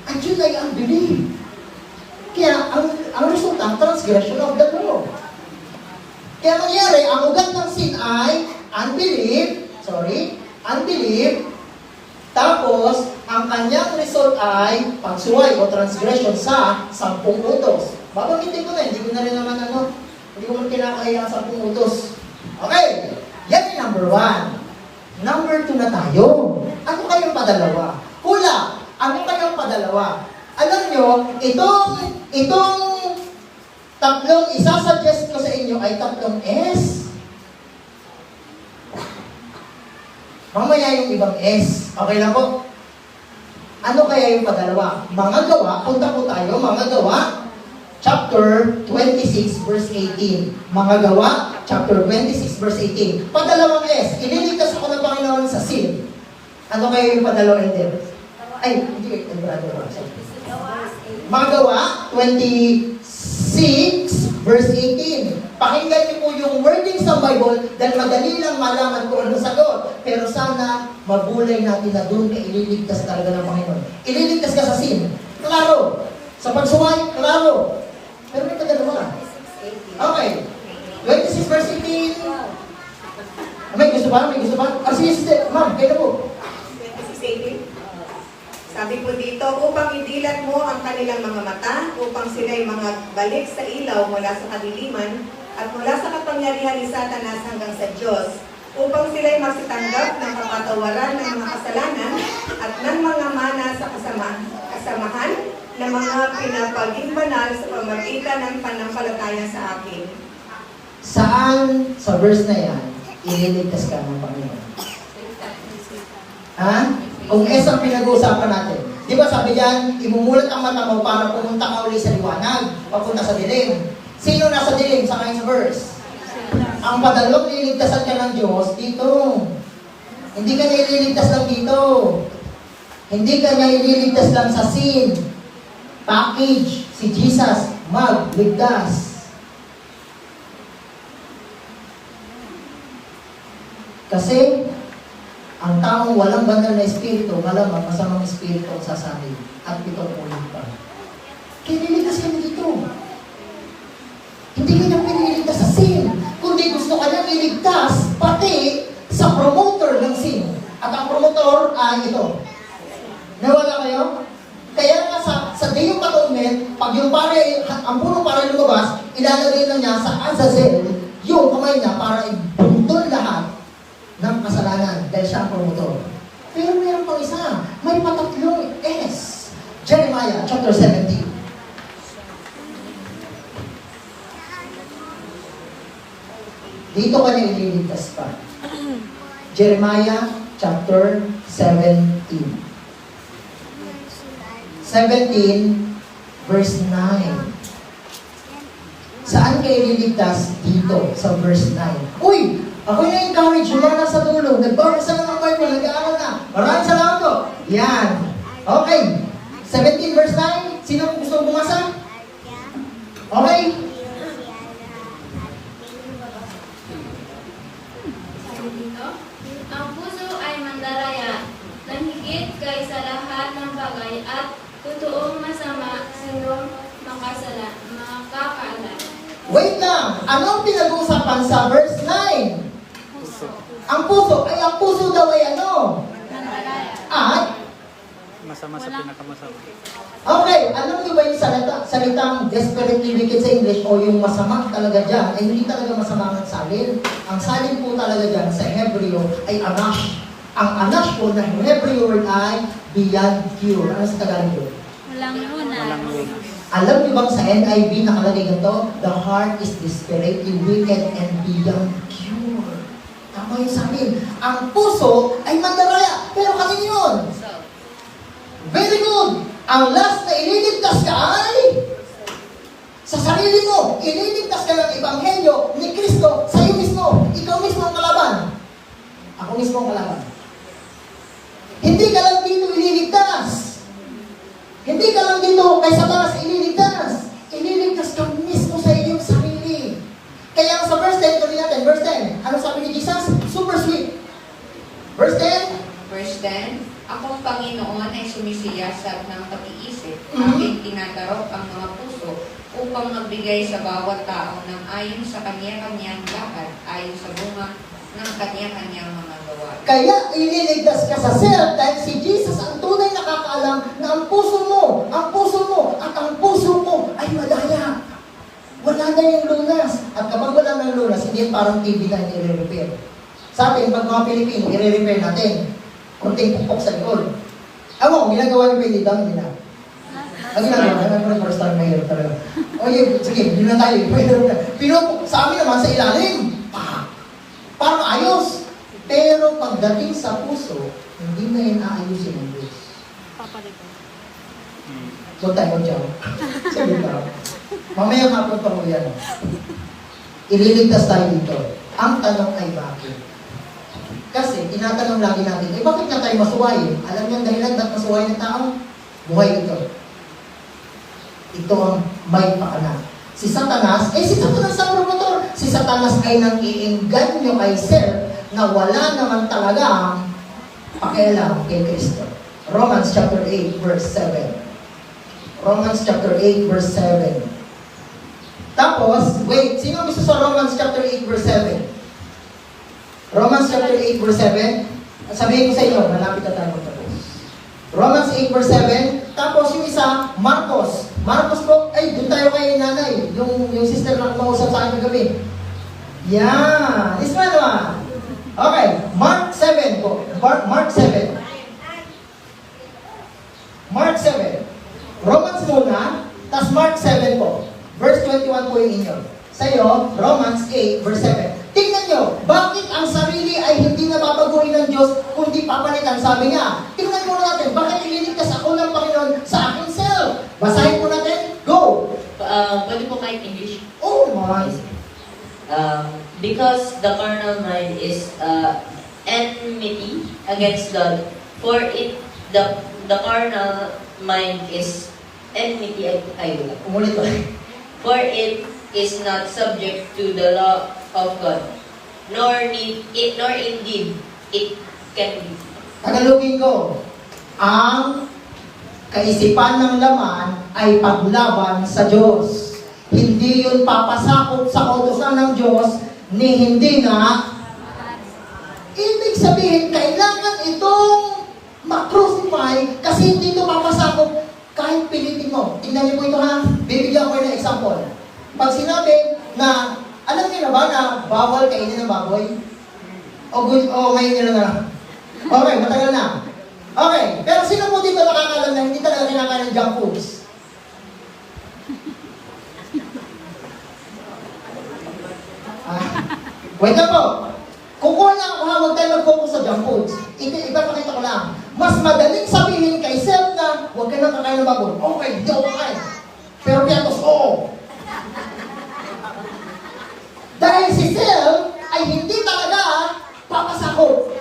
At yun ay unbelief. Kaya ang resulta, transgression of the law. Kaya nangyari, ang ugat ng sin ay unbelief, tapos, ang kanyang result ay pagsuway o transgression sa 10 utos. Babanggitin ko na, hindi ko na rin naman hindi ko man kinakaya ang 10 utos. Okay, yan yung number 1. Number 2 na tayo. Ano kayong padalawa? Hula, ano kayong padalawa? Alam nyo, itong tatlong isasuggest ko sa inyo ay tatlong S. Mamaya yung ibang S. Okay lang po? Ano kaya yung padalawa? Mga gawa, punta po tayo, mga gawa, chapter 26, verse 18. Mga gawa, chapter 26, verse 18. Padalawang S, ililigtas ako ng Panginoon sa sin. Ano kaya yung padalawang S? Ay, hindi, brother. Mga gawa, 26, verse 18. Pakinggan niyo po yung wording sa Bible dahil madali lang malaman kung ano sagot. Pero sana mabulay natin na doon ka ililigtas talaga ng Panginoon. Ililigtas ka sa sin. Klaro. Sa pagsuway, klaro. Pero may padalawa. Okay. 26 verse 18. May gusto ba? May gusto ba? Sige, ma'am, kayo na po. 26:18. Sabi po dito, upang idilat mo ang kanilang mga mata, upang sila'y mga balik sa ilaw mula sa kadiliman, at mula sa kapangyarihan ni Satanas hanggang sa Diyos, upang sila'y magsitanggap ng kapatawaran ng mga kasalanan at ng mga mana sa kasamahan ng mga pinapaging banal sa pamagitan ng panampalataya sa akin. Saan sa verse na yan, ililigtas ka ng Panginoon? Ha? Kung S ang pinag-uusapan natin. Di ba sabi diyan, imumulat ang mata mo para pumunta ka uli sa liwanag, papunta sa dilim. Sino nasa dilim sa kanyang verse? Ang padalawang liligtasan ka ng Diyos dito. Hindi ka niya ililigtas lang dito. Hindi ka niya ililigtas lang sa sin. Package, si Jesus, magligtas. Kasi, ang taong walang banal na espiritu, malamang masamang espiritu ang sasabi. At pitong ulit pa. Kaya niligtas ka na dito. Hindi ka niya piniligtas sa sin. Kundi gusto ka niya iligtas pati sa promoter ng sin. At ang promoter ay ito. Nawala kayo? Kaya nga sa Day of Atonement, pag yung pare, ang punong pare lumabas, ilalagay na niya sa Azazel yung kamay niya para ibuntol lahat ng kasalanan dahil siya ang promotor. Pero mayroon pang isa, may patatlong S. Jeremiah chapter 17. Dito ka niya ililigtas pa. Jeremiah chapter 17. 17 verse 9. Saan kayo ililigtas? Dito, sa verse 9. Uy! Ako na-encourage, humana sa tulong. Nagbabasa na ng Bible, nag-aaral na. Maraming salamat po. Yan. Okay. 17 verse 9. Sino gusto bumasa? Okay. Ang puso ay mandaraya, nang higit kaysa lahat ng bagay at totoong masama sinong makakaalam. Wait lang. Anong pinag-uusapan sa verse 9? Ang puso. Ay, ang puso daw ay ano? At? Masama sa pinakamasama. Okay, alam niyo ba yung salitang desperately wicked sa English o yung masama talaga dyan, ay hindi talaga masama ang salin. Ang salin po talaga dyan sa Hebreo ay anash. Ang anash po na Hebreo word ay beyond cure. Ano sa Tagalog yun? Walang lunas. Alam niyo bang sa NIV nakalagay ganito? The heart is desperately wicked and beyond cure. Tama yung salin. Ang puso ay mandaraya. Pero kasi yun. Very good. Ang last na ililigtas ka ay sa sarili mo. Ililigtas ka ng Ebanghelyo ni Kristo sa iyo mismo. Ikaw mismo ang kalaban. Ako mismo ang kalaban. Hindi ka lang dito ililigtas. Hindi ka lang dito kay Satanas ililigtas. Ililigtas ka mismo sa iyong sarili. Kaya sa verse 10, tuloy natin, verse 10. Ano sabi ni Jesus? Super sweet. Verse 10. Verse 10, Akong Panginoon ay sumisiyasat ng pag-iisip, Mhm. aking tinatarok ang mga puso upang magbigay sa bawat tao ng ayon sa kanya-kanyang lakad, ayon sa bunga ng kanya-kanyang mga gawa. Kaya ililigtas ka sa self dahil si Jesus ang tunay nakakaalam na ang puso mo at ang puso mo ay madaya. Wala na yung lunas. At kapag wala na yung lunas, hindi yan parang TV na i-repair. Sa atin, pag mga Pilipino, i-repair natin. Kunting pupok sa likod. Amo, ginagawa ni Pwede daw, hindi na. Ang ginagawa, ang first time na hirap talaga. O yun, sige, yun na tayo. Pinupok sa amin naman sa ilalim. Para maayos. Pero pagdating sa puso, hindi na yun aayusin ng Diyos. So tayo dyan. Sige ka. Mamaya hapon pa ko yan. Ililigtas tayo dito. Ang tanong ay bakit? Kasi tinatanong lagi natin, bakit nga tayo masuwayin? Alam niyo ang dahilan ba't masuwayin ng tao? Buhay ito. Ito ang may pakana. Si Satanas ang promotor. Si Satanas ay nang-iinganyo kay Sir na wala naman talaga pakialam kay Kristo. Romans chapter 8 verse 7. Romans chapter 8 verse 7. Tapos, wait, sino gusto sa Romans chapter 8 verse 7? Romans chapter 8 verse 7. Sabihin ko sa inyo, malapit na tayo magtapos. Romans 8 verse 7. Tapos yung isa, Marcos. Marcos po, ay, doon tayo kay nanay. Yung sister na kumausap sa akin kagabi. Yan. This one naman. Okay. Mark 7 po. Mark 7. Mark 7. Romans muna, tas Mark 7 po. Verse 21 po yung inyo. Sa iyo, Romans 8 verse 7. Tingnan nyo, bakit ang sarili ay hindi nababaguhin ng Diyos kundi papalitan? Sabi niya, tingnan mo natin, bakit ililigtas ako ng Panginoon sa aking self? Basahin po natin, go! Pwede po kahit English. Oh my! Because the carnal mind is enmity against God, for it the carnal mind is enmity Umulit ba? for it is not subject to the law of God, nor indeed it can be. Tagalogin ko, ang kaisipan ng laman ay paglaban sa Diyos. Hindi yun papasakop sa kautusan ng Diyos ni hindi nga. Ibig sabihin, kailangan itong ma-crucify kasi hindi ito papasakop kahit pilitin mo. Tingnan niyo po ito ha. Bibigyan ko ng example. Pag sinabi na, alam niyo na ba na bawal kainin ng baboy? O ngayon nyo na. Okay, matagal na. Okay, pero sino po dito nakakalam na hindi talaga kinakain ng junk foods? Wait na po. Kukuha lang ako ha, huwag tayo mag-focus sa junk foods. Ipapakita ko lang. Mas madaling sabihin kay Sel na huwag ka nang kakain ng baboy. Okay, hindi ako kakain. Pero piatos, oo. Dahil si Sel ay hindi talaga papasakot.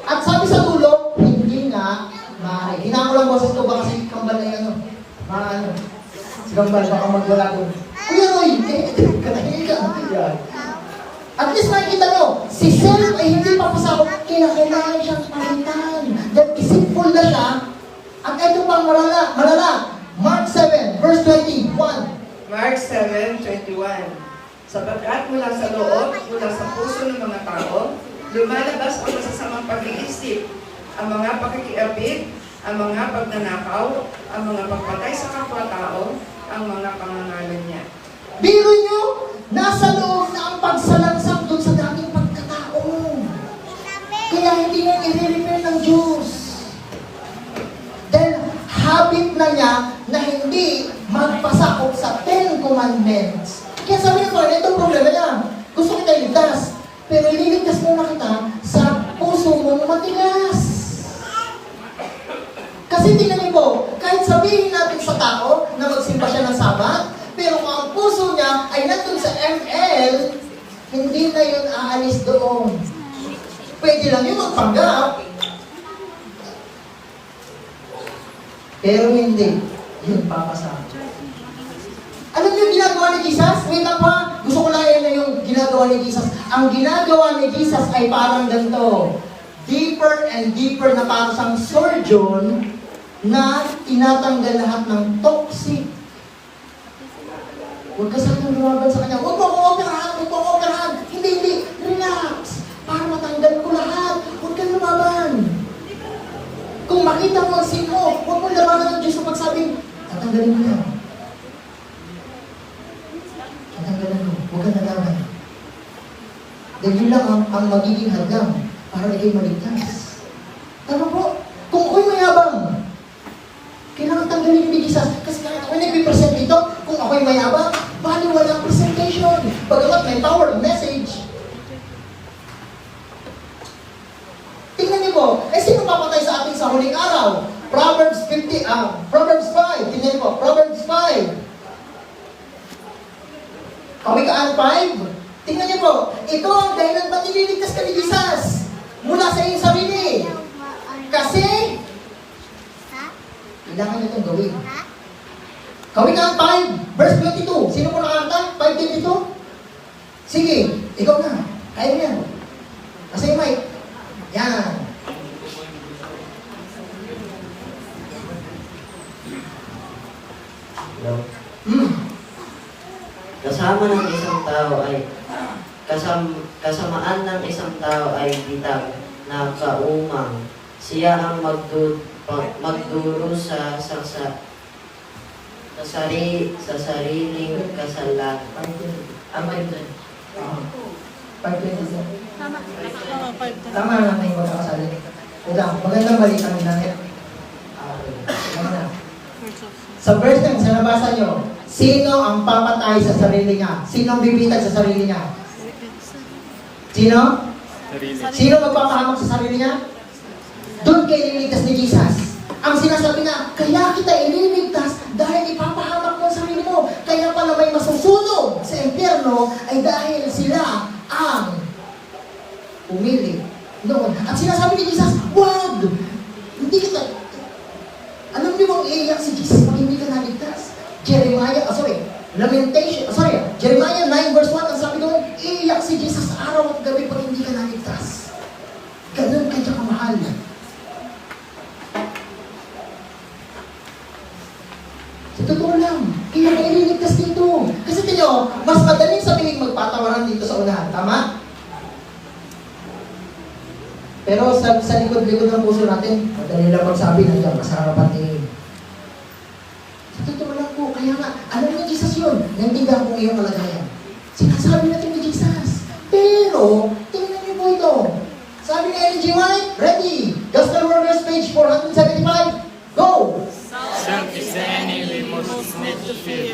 At sabi sa dulo, hindi na maaari. Hinako lang boses ko ba kasi kambal na yung ano. Si kambal, baka magwala ko. Kuya Roy, katahin ka. Yan. At least makikita nyo, si Sel ay hindi papasakot. Kailangan siyang palitan. Dahil isipful na siya. At ito pang malala. Mark 7, verse 21. Mark 7:21. Sapagkat mula sa loob, mula sa puso ng mga tao, lumalabas ang masasamang pag-iisip, ang mga pakikiapid, ang mga pagnanakaw, ang mga pagpatay sa kapwa-tao, ang mga pangangalan niya. Biro nyo, nasa loob na ang pagsalansang doon sa dating pagkatao. Kaya hindi niya i-repair ng Diyos. Dahil habit na niya na hindi magpasakop sa 10 Commandments. Kaya sabi niya, ito ang problema niya. Gusto kita iligtas. Pero ililigtas mo na kita sa puso mong matigas. Kasi tingnan niyo po, kahit sabihin natin sa tao na magsimba siya ng Sabat, pero kung ang puso niya ay nandun sa ML, hindi na yun aalis doon. Pwede lang yun magpanggap. Pero hindi. Yun papasama. Alam niyo yung ginagawa ni Jesus? Wait lang pa. Gusto ko lang yan yung ginagawa ni Jesus. Ang ginagawa ni Jesus ay parang ganito. Deeper and deeper na parang sang surgeon na tinatanggal lahat ng toxic. Huwag ka sanang lumaban sa kanya. Huwag mo ako operahan, huwag mo ako operahan. Hindi. Relax. Para matanggal ko lahat. Huwag kang lumaban. Kung makita mo ang sin mo, huwag mo labanan ng Diyos sa pagsabing, tatanggalin mo yan. Tatanggalin mo. Huwag kang nalaban. Dahil yun lang ang magiging hadlang para ikay maligtas. Tama po? Kung ako'y mayabang, kailangan tanggalin ni Jesus. Kasi kahit ako'y nagpipresent dito, kung ako'y mayabang, bali walang presentation. Bagamat may power of message. Tingnan niyo po, sino papatay sa atin sa huling araw? Proverbs 5. Tingnan niyo po, Proverbs 5. Kawikaan 5. Tingnan niyo po, ito ang dahilan ba't nililigtas ka ni Jesus? Mula sa iyong sarili. Kasi, kailangan niyo itong gawin. Kawikaan 5, verse 22. Sino po nakakanta? 5:22? Sige, ikaw na. Kaya mo yan. Kasi yung mic. Yan. Hello? Kasama ng isang tao ay kasamaan ng isang tao ay bitag na kaumang. Siya ang magduro sa sariling kasalanan. Tama na yung magkakasali. Magandang balita ng langit. Sa verse na sa nabasa nyo, sino ang papatay sa sarili niya? Sino ang bibitag sa sarili niya? Sino? Sino magpapahamak sa sarili niya? Doon kayo ililigtas ni Jesus. Ang sinasabi na, kaya kita ililigtas dahil ipapahamak mo ang sarili mo. Kaya pala may masusunog sa impyerno ay dahil sila ang umili noon. At sinasabi ni Jesus, wag! Hindi kita... Alam niyo bang iiyak si Jesus pag hindi ka naligtas? Jeremiah 9 verse 1, ang sabi doon, iiyak si Jesus araw at gabi pag hindi ka naligtas. Ganun kanya kamahal. Sa totoo lang, kaya ka ililigtas dito. Kasi tinyo, mas madaling sabihin magpatawaran dito sa unahan. Tama? Pero sa likod-likod ng puso natin, madali lang magsabi nandiyan, sa harapan tingin. Sa totoo lang po, kaya nga, alam ni Jesus yun, naintindihan ko ngayong kalagayan. Sinasabi natin ni Jesus. Pero, tingnan niyo po ito. Sabi ni Ellen G. White, ready. Gospel Warriors, page 475. Go! Self is the enemy we most need to fear.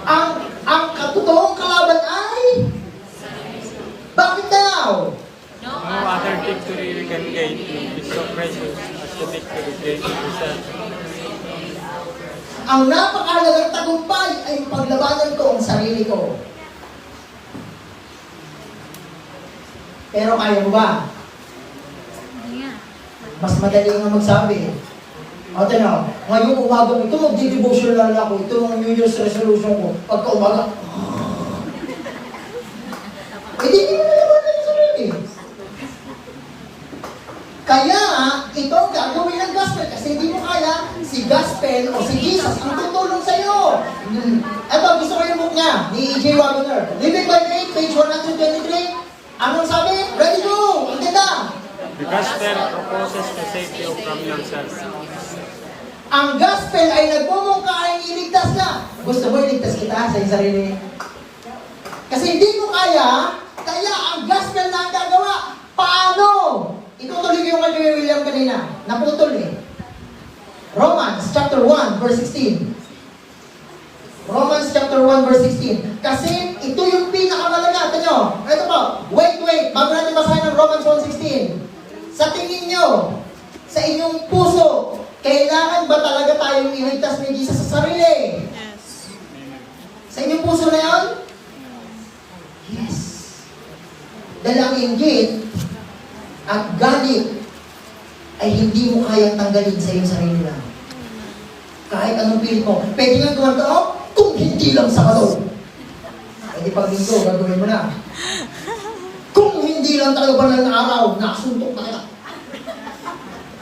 Ang katotoong kalaban ay... Bakit na? the victory created yourself. Ang napakahalagang tagumpay ay paglabanan ko ang sarili ko. Pero kaya mo ba? Mas madali nga magsabi. O tinaw, ngayong umaga ito, magdi-devotion lang ako. Ito ang New Year's resolution ko. Pagka umaga, hindi mo nalabanan yung sarili. Kaya, ito ang gagawin ng gospel. Kasi hindi mo kaya, si gospel o si Jesus ang tutulong sa'yo. Ito, gusto ko yung book niya, ni E.J. Wagoner. Living by Faith, page 123. Anong sabi? Ready, go! Ang ganda! The gospel proposes to save you from yourself. Ang gospel ay nagmumungkaing iligtas ka. Gusto mo iligtas kita sa iyong sarili? Kasi hindi mo kaya ang gospel na ang gagawa. Paano? Itutuloy ko yung kay William kanina. Naputol eh. Romans chapter 1 verse 16. Romans chapter 1 verse 16. Kasi ito yung pinakamalaga. Tanyo, ito po. Wait. Bago natin basahin ang Romans 1:16. Sa tingin nyo, sa inyong puso, kailangan ba talaga tayong iligtas ni Jesus sa sarili? Yes. Sa inyong puso na yun? Yes. Dahil ang inggit at galit ay hindi mo kayang tanggalin sa iyong sarili lang. Kahit anong pilit mo. Pwede nga gumagawa kung hindi lang sa kato. Pwede pag linggo, gagawin mo na. Kung hindi lang talaga ba ng araw, nakasuntok na kita.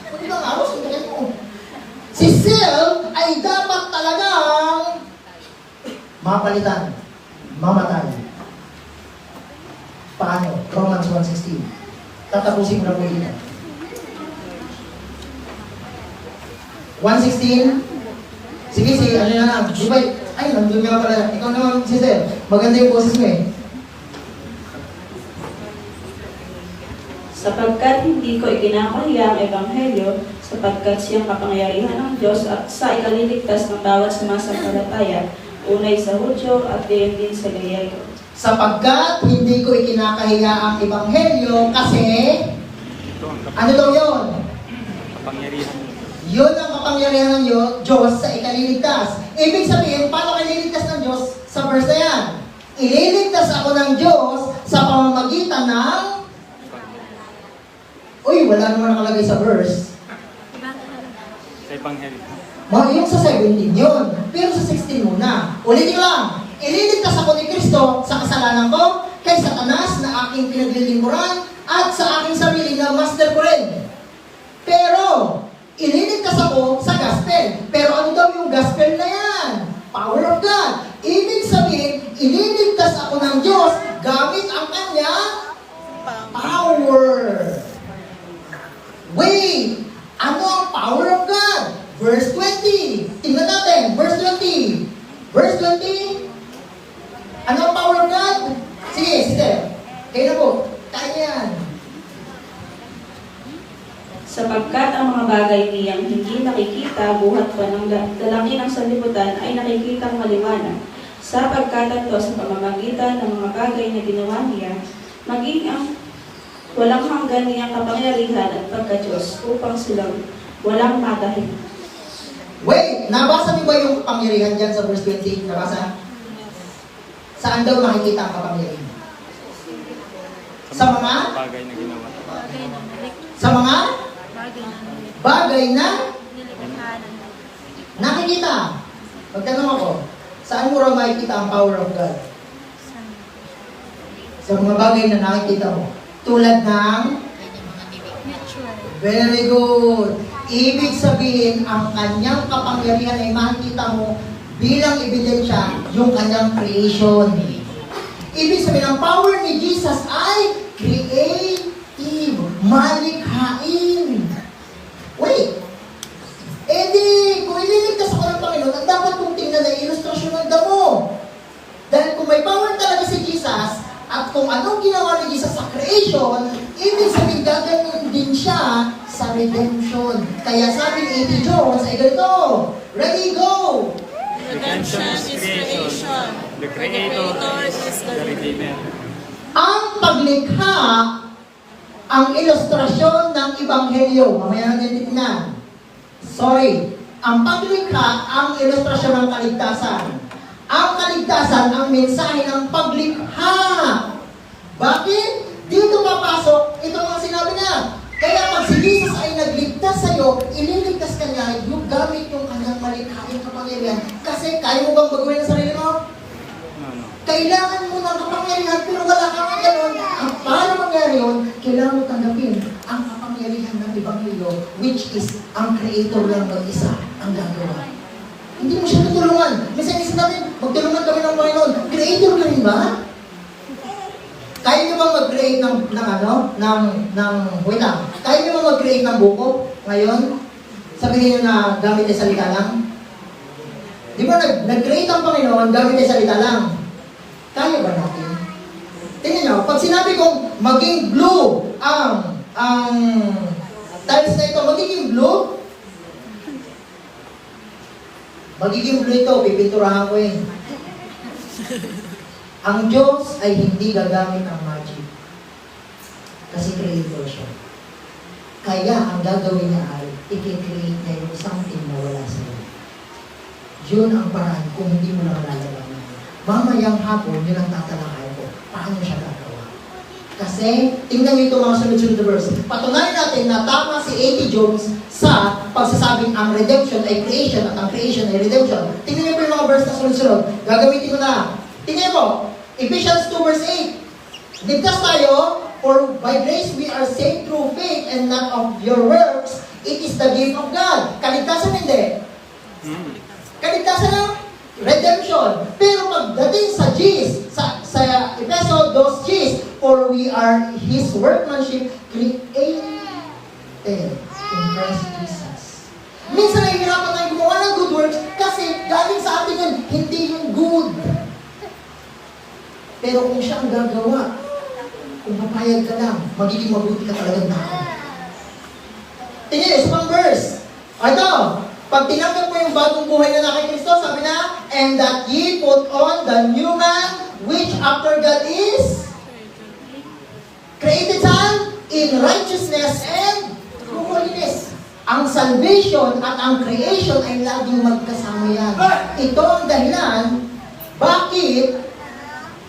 Kung hindi lang araw, suntokin mo. Si self ay dapat talagang mapalitan, mamatay. Paano? Romans 1:16. Tatapusin ko na po dito. 1:16. Sige, ano na lang. Di ba? Ay, nandun nga pala. Ikaw naman, sister. Maganda yung boses mo eh. Sapagkat hindi ko ikinakahiya ang Ebanghelyo, sapagkat siyang kapangyarihan ng Diyos at sa ikaliligtas ng bawat sumasampalataya, unay sa Hudyo at gayon din sa Griego. Sapagkat hindi ko ikinakahiya ang Ebanghelyo kasi, Ito ang ano daw yun? kapangyarihan. Yun ang kapangyarihan ng Diyos sa ikaliligtas. Ibig sabihin, paano kayo ililigtas ng Diyos? Sa verse na yan. Ililigtas ako ng Diyos sa pamamagitan ng... Uy, wala naman nakalagay sa verse. Sa Ebanghelyo. Yung sa 17 yun. Pero sa 16 muna. Ulitin lang. Ililigtas ako ni Kristo sa kasalanan ko, kay Satanas na aking pinaglilimuran, at sa aking sarili na master ko rin. Pero, ililigtas ako sa gospel. Pero ano daw yung gospel na yan? Power of God. Ibig sabihin, ililigtas ako ng Diyos gamit ang kanyang power. Wait! Ano ang power of God? Verse 20. Tingnan natin. Verse 20. Verse 20. Ano ang power of God? Sige, kayo na po. Kaya yan. Sapagkat ang mga bagay niyang hindi nakikita, buhat pa ng dalangin ng sanlibutan ay nakikitang maliwanag. Sa pagkatanto sa pamamagitan ng mga bagay na ginawa niya, maging ang walang hanggan niyang kapangyarihan at pagka-Diyos upang silang walang matahin. Wait! Nabasa niyo ba yung kapangyarihan dyan sa verse 20? Nabasa? Saan daw makikita ang kapangyarihan? Sa mga? Bagay na ginawa. Sa mga? Bagay na? Nakikita. Magtanong ako, saan mo raw makikita ang power of God? Sa mga bagay na nakikita mo. Tulad ng? Very good. Ibig sabihin, ang kanyang kapangyarihan ay makikita mo bilang ebidensya yung kanyang creation. Ibig sabihin, ang power ni Jesus ay creative, malikhain. Wait. Kung ililigtas ako ng Panginoon, ang dapat kong tingnan na ilustrasyon ng damo. Dahil kung may power talaga si Jesus, at kung anong ginawa ni Jesus sa creation, ibig sabihin gagawin din siya sa redemption. Kaya sabi ni A.T. Jones ay ganito, ready, go! Redemption is creation. The Creator is the Redeemer. Ang paglikha ang ilustrasyon ng Ebanghelyo. Mamaya natin titignan. Sorry. Ang paglikha, ang ilustrasyon ng kaligtasan. Ang kaligtasan, ang mensahe ng paglikha. Bakit? Dito papasok, ito ang sinabi niya. Kaya pag si Jesus ay nagligtas sa'yo, ililigtas ka niya, yung gamit yung kanyang malikhaing kapangyarihan. Kasi kaya mo bang baguhin ang sarili mo? Kailangan mo ng kapangyarihan, pero wala kang gano'n. Ang para mangyari yun, kailangan mo tanggapin ang kapangyarihan ng Ebanghelyo, which is ang Creator lang mag-isa ang gagawa. Hindi mo siya tutulungan. Minsan natin, magtulungan kami ng Panginoon. Creator ka rin ba? Kaya niyo bang mag-create wait lang. Kaya niyo bang mag-create ng buko ngayon? Sabihin niyo na gamit ay salita lang? Di ba nag-create ang Panginoon, gamit ay salita lang? Kaya ba natin? Tingnan niyo, pag sinabi kong maging blue ang tiles na ito, magiging blue? Magiging blue ito, pipinturahan ko eh. Ang Diyos ay hindi gagamit ng magic. Kasi creator siya. Kaya ang gagawin niya ay i-create niya yung something na wala sa iyo. Yun ang paraan kung hindi mo lang lalabanan. Mamayang hapon, yun ang tatalakay ko. Paano siya gagawa? Kasi, tingnan niyo ito mga sunod-sunod na verse. Patunayan natin na tama si A.T. Jones sa pagsasabing ang redemption ay creation at ang creation ay redemption. Tingnan niyo po yung mga verse na sunod-sunod. Gagamitin ko na. Tingnan mo, Ephesians 2 verse 8. Ligtas tayo, for by grace we are saved through faith and not of your works. It is the gift of God. Kaligtasan hindi. Kaligtasan lang, redemption. Pero pagdating sa G's, sa Efeso 2 G's, for we are His workmanship created in Christ Jesus. Minsan nahihirapan tayo gumawa ng good works kasi galing sa atin yun, hindi yung good. Pero kung siya ang gagawa, kung papayag ka lang, magiging mabuti ka talagang tao. Tingnan, isa pang verse. Ito, pag tinanggap mo yung bagong buhay na kay Kristo, sabi na, and that ye put on the new man, which after God is created saan? In righteousness and true holiness. Ang salvation at ang creation ay laging magkasama yan. Ito ang dahilan, bakit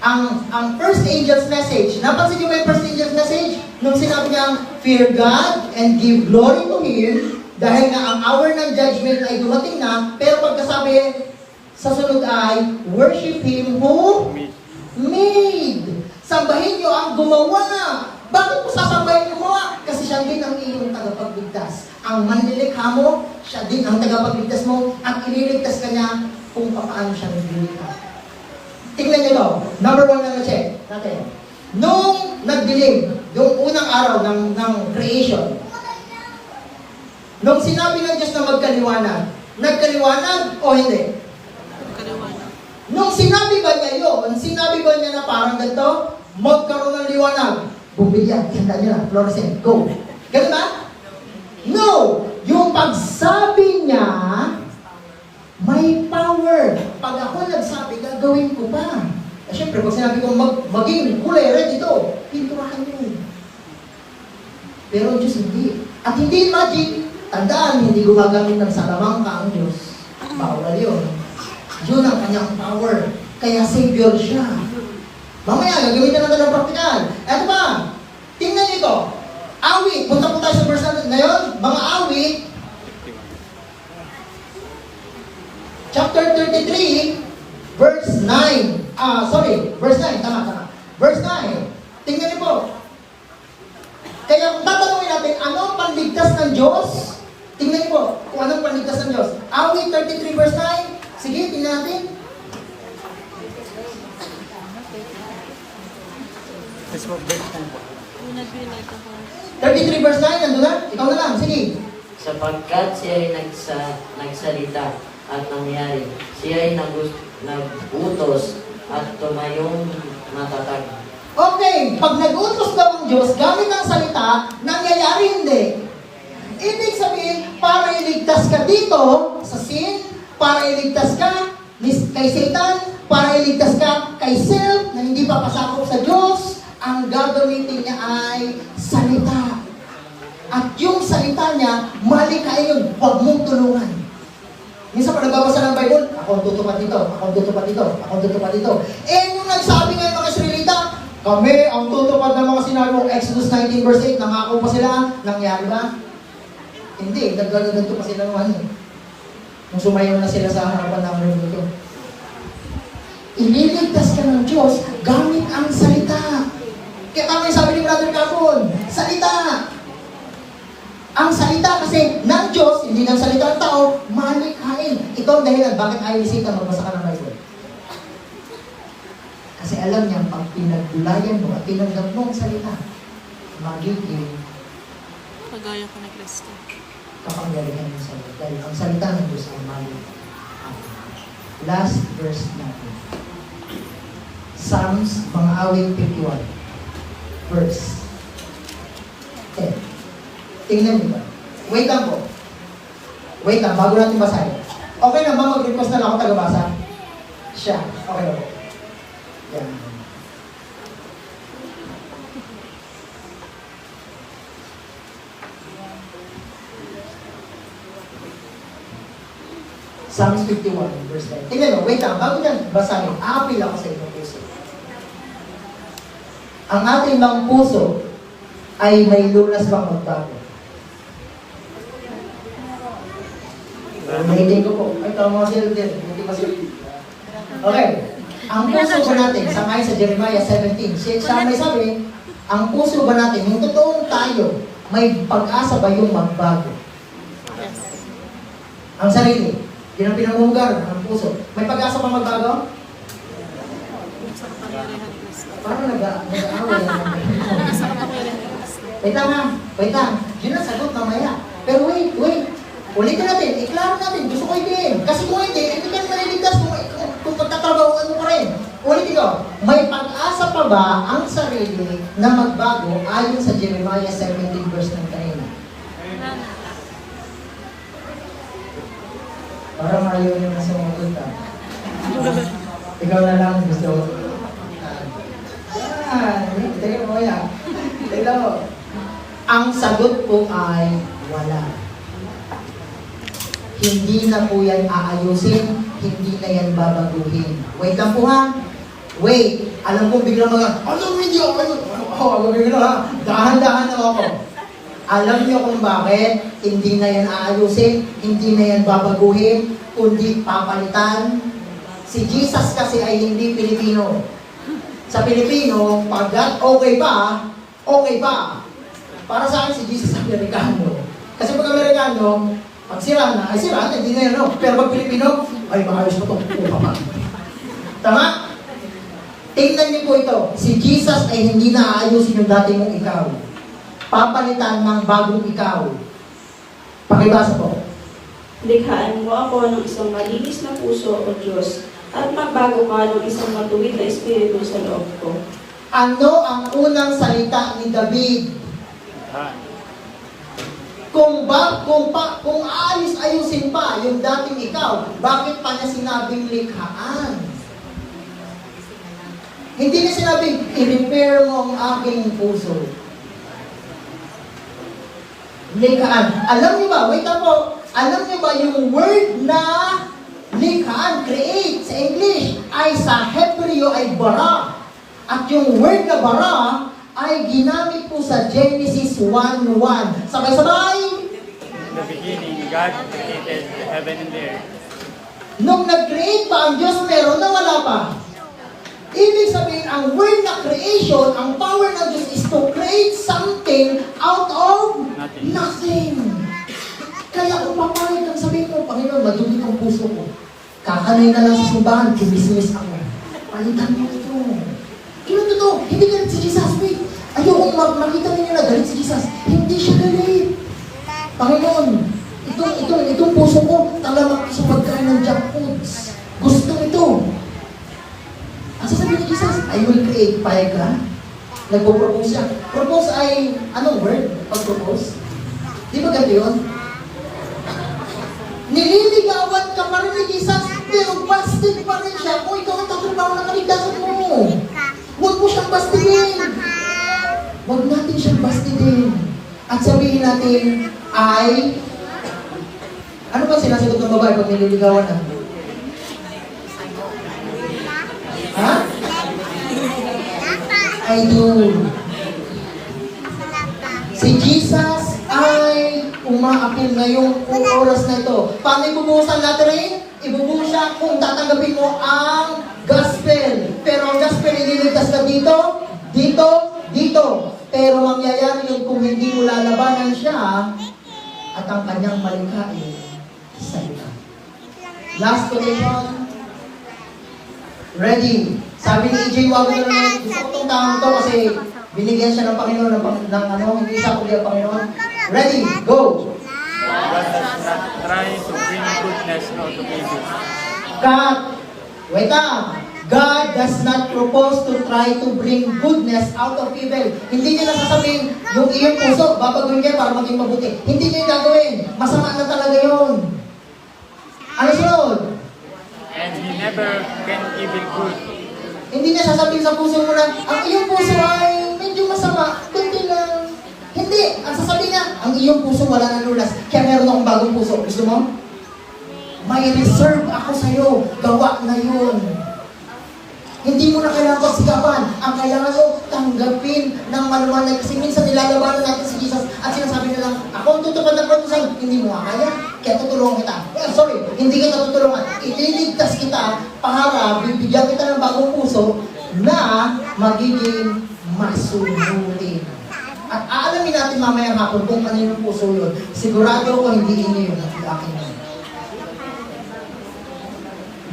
ang first angel's message, napansin niyo ba yung first angel's message? Nung sinabi niyang, fear God and give glory to Him, dahil nga ang hour ng judgment ay dumating na, pero pagkasabi sa sunod ay, worship Him who made. Sambahin niyo ang gumawa. Bakit mo sasambahin yung gumawa? Kasi siya din ang iyong tagapagligtas. Ang manlilikha mo, siya din ang tagapagligtas mo, at ililigtas ka niya kung paano siya naglilikha. Tingnan nyo ito. Number 1 na check natin. Nung nagdilim, yung unang araw ng creation, nung sinabi ng Diyos na magkaliwanag, nagkaliwanag o hindi? Kaliwanag. Nung sinabi ba niya yun, sinabi ba niya na parang ganito, magkaroon ng liwanag, bumbilya, ihanda nyo na, fluorescent, go. Ganun ba? No! Yung pagsabi niya, may power. Pag ako nagsabi, gagawin ko pa. Siyempre, pag sinabi ko maging kulay red ito, pinturahan yun. Pero ang Diyos hindi. At hindi magic. Tandaan, hindi gumagamit ng salamangka ang Diyos. Bawal yun. Yun ang kanyang power. Kaya Savior siya. Mamaya, gagamitin natin ng praktikal. Eto pa, tingnan niyo ito. Awit. Punta po tayo sa verse natin ngayon. Mga awit, chapter 33, verse 9. Verse 9. Tama. Verse 9. Tingnan niyo po. Kaya kung tatanungin natin, ano ang panligtas ng Diyos? Tingnan niyo po kung anong panligtas ng Diyos. Awit 33, verse 9. Sige, tingnan natin. This was verse 10 po. Will not be like a horse. 33, verse 9. Nandun na? Ikaw na lang. Sige. Sapagkat siya ay nagsalita at nangyari. Siya ay nagutos at tumayong matatag. Okay, pag nag-utos daw ang Diyos, gamit ang salita, nangyayari hindi. Ibig sabihin, para iligtas ka dito sa sin, para iligtas ka kay Satan, para iligtas ka kay self na hindi papasakop sa Diyos, ang gagamitin niya ay salita. At yung salita niya, malikain yun, huwag mong tulungan. Minsan pag nagbabasa ng Bible, ako ang tutupad dito, ako ang tutupad dito, ako ang tutupad dito. Eh, yung nagsabi ngayon mga Israelita, kami ang tutupad ng mga sinabi mo, Exodus 19 verse 8, nangako pa sila, nangyari ba? Hindi, naggaganto pa sila naman. Nung sumayaw na sila sa harapan ng mundo. Ililigtas ka ng Diyos gamit ang salita. Kaya tama yung sabi ni Brother Capon, salita. Ang salita kasi ng Diyos, hindi ng salita ng tao, malikhain. Ito ang dahilan bakit ayaw ni Satan magbasa ka ng Bible. Kasi alam niya, pag pinaggulayan mo at tinanggap mo ang salita, magiging Kagaya ko ni Kristo. kapangyarihan ng salita. Dahil ang salita ng Diyos ay malikhain. Last verse natin. Psalms, mga awit 51. Verse 10. Tingnan niyo ba? Wait lang po. Wait lang, bago natin basahin. Okay na ba mag-request na lang ako tagabasa? Siya. Okay na po. Yan. Psalms 51, verse 10. Tingnan mo, wait lang, bago niyan basahin, aapil ako sa inyong puso. Ang ating mga puso ay may lunas bang magbago? Nahiling ko po. Ay, tama si Elder. Hindi pa si Okay. Ang puso ba natin, sangay sa Jeremiah 17, siya may sabi, ang puso ba natin, yung totoong tayo, may pag-asa ba yung magbago? Ang sarili, yun ang pinamumugar ng puso. May pag-asa pa magbago? Parang nag-aaway naman. Wait lang ha. Wait lang. Yun ang sagot mamaya. Pero wait. Ulitin natin. Iklaro natin. Gusto ko i-game. Kasi kung hindi ka maliligtas kung pagtatrabahoan mo pa rin. Ulitin ko. May pag-asa pa ba ang sarili na magbago ayon sa Jeremiah 17 verse 9 kanina? Parang ayaw nyo na sa mga punta. Ikaw na lang gusto. Tingnan mo yan. Tingnan mo. Ang sagot po ay wala. Hindi na po yan aayusin, hindi na yan babaguhin. Wait lang po ha. Wait. Alam ko biglang hindi ako, biglang ha. Dahan-dahan na ako. Alam niyo kung bakit hindi na yan aayusin, hindi na yan babaguhin, kundi papalitan. Si Jesus kasi ay hindi Pilipino. Sa Pilipino, pagkat okay pa. Para sa akin si Jesus Amerikano. Kasi pag Amerikano, pag sira na, hindi na yan, no? Pero pag Pilipino, ay maayos mo ito. Tama? Tingnan niyo po ito. Si Jesus ay hindi na aayusin yung dati mong ikaw. Papalitan ng bagong ikaw. Pakibasa po. Likhaan mo ako ng isang malinis na puso, O Diyos, at magbago ka ng isang matuwid na espiritu sa loob ko. Ano ang unang salita ni David? Kung aayos-ayusin pa yung dating ikaw, bakit pa niya sinabing likhaan? Hindi niya sinabing, i-repair mo ang aking puso. Likhaan. Alam niyo ba, wait po, alam niyo ba yung word na likhaan, create, sa English, ay sa Hebreo ay bara. At yung word na bara ay ginamit po sa Genesis 1:1. Sabay-sabay! In the beginning, God created the heaven and the earth. Nung nag-create pa ang Diyos, meron na wala pa. Ibig sabihin, ang word na creation, ang power ng Diyos is to create something out of nothing. Kaya kung papayag kang sabihin mo, Panginoon, madumi ang puso ko. Kakanay na lang sa simbahan, kimismis ako. Palitan mo ito. Ilan to? Hindi galit si Jesus. Wait, ayokong makita ninyo na galit si Jesus. Hindi siya galit. Panginoon, itong puso ko, talamak sa pagkain ng junk foods. Gusto ito. Ang sasabihin ni Jesus, I will create. Payag ka? Nagpo-propose siya. Propose ay, anong word? Pag-propose? Di ba ganito yun? Nililigawan ka pa rin ni Jesus, pero busted pa rin siya kung ikaw ang tatrabaho ng kaligtasan mo. Huwag mo siyang bastidin. din. At sabihin natin ay, ano ba sinasagot ng babae pag nililigawan na? Ha? I do. Si Jesus ay umaapil ngayong oras na ito. Paano ibubuhusan natin rin? Ibubuhos siya kung tatanggapin mo ang gospel. Pero ang gospel ililigtas ka dito, dito, dito. Pero mangyayari yun kung hindi mo lalabanan siya at ang kanyang malikhain sa iyo. Last quotation. Ready. Sabi ni E.J. Wago na naman, gusto ko itong taong to kasi binigyan siya ng Panginoon ng hindi siya kundi ang Panginoon. Ready, go! God does not try to bring goodness out of evil. God, wait lang. God does not propose to try to bring goodness out of evil. Hindi niya nasasabihin, yung iyong puso, babaguhin niya para maging mabuti. Hindi niya yung gagawin. Masama na talaga yun. Ano sunod? And He never can evil good. Hindi niya sasabihin sa puso mo na, ang iyong puso ay medyo masama, kundi lang. Hindi. Ang sasabihin niya, ang iyong puso wala nang lunas. Kaya meron akong bagong puso. Gusto mo? May reserve ako sa'yo. Gawa na yun. Hindi mo na kailangan pagsikapan. Ang kailangan mo, tanggapin ng malumanay. Kasi minsan nilalabanan natin si Jesus at sinasabi na lang, ako ang tutupad ng patusan. Hindi mo kaya. Kaya tutulungan kita. Sorry, hindi kita tutulungan. Ililigtas kita para bibigyan kita ng bagong puso na magiging masunurin. At aalamin natin mamayang hapon kung ano yung puso yun. Sigurado ko hindi inyo yun at akin yun.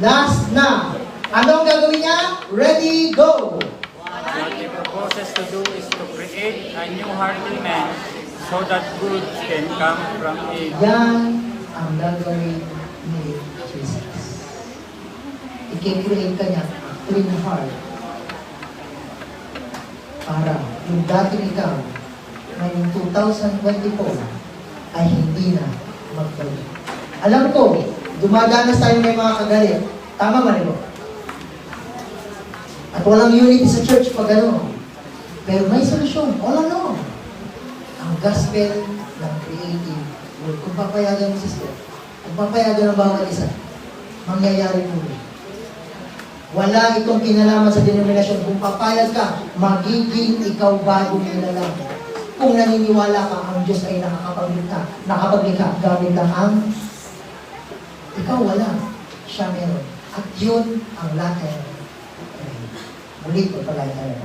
Last na. Ano ang gagawin niya? Ready, go! What He proposes to do is to create a new heart in man so that good can come from evil. Yan ang gagawin ni Jesus. I-create ka niya a clean heart para yung dating ikaw ngayong 2024 ay hindi na magbalik. Alam ko, dumadanas tayo may mga kagalit. Tama ba rin mo? At walang unity sa church pag ano. Pero may solusyon. All along. Ang gospel ng creative word. Kung papayagan mo sister, kung papayagan ng bawat isa, mangyayari po rin. Wala itong kinalaman sa denominasyon. Kung papayag ka, magiging ikaw bagong nilalang. Kung naniniwala ka, ang Diyos ay nakapaglikha gamit lang ang ikaw wala. Siya meron. At yun ang lahat. Muli, pagpalain tayo.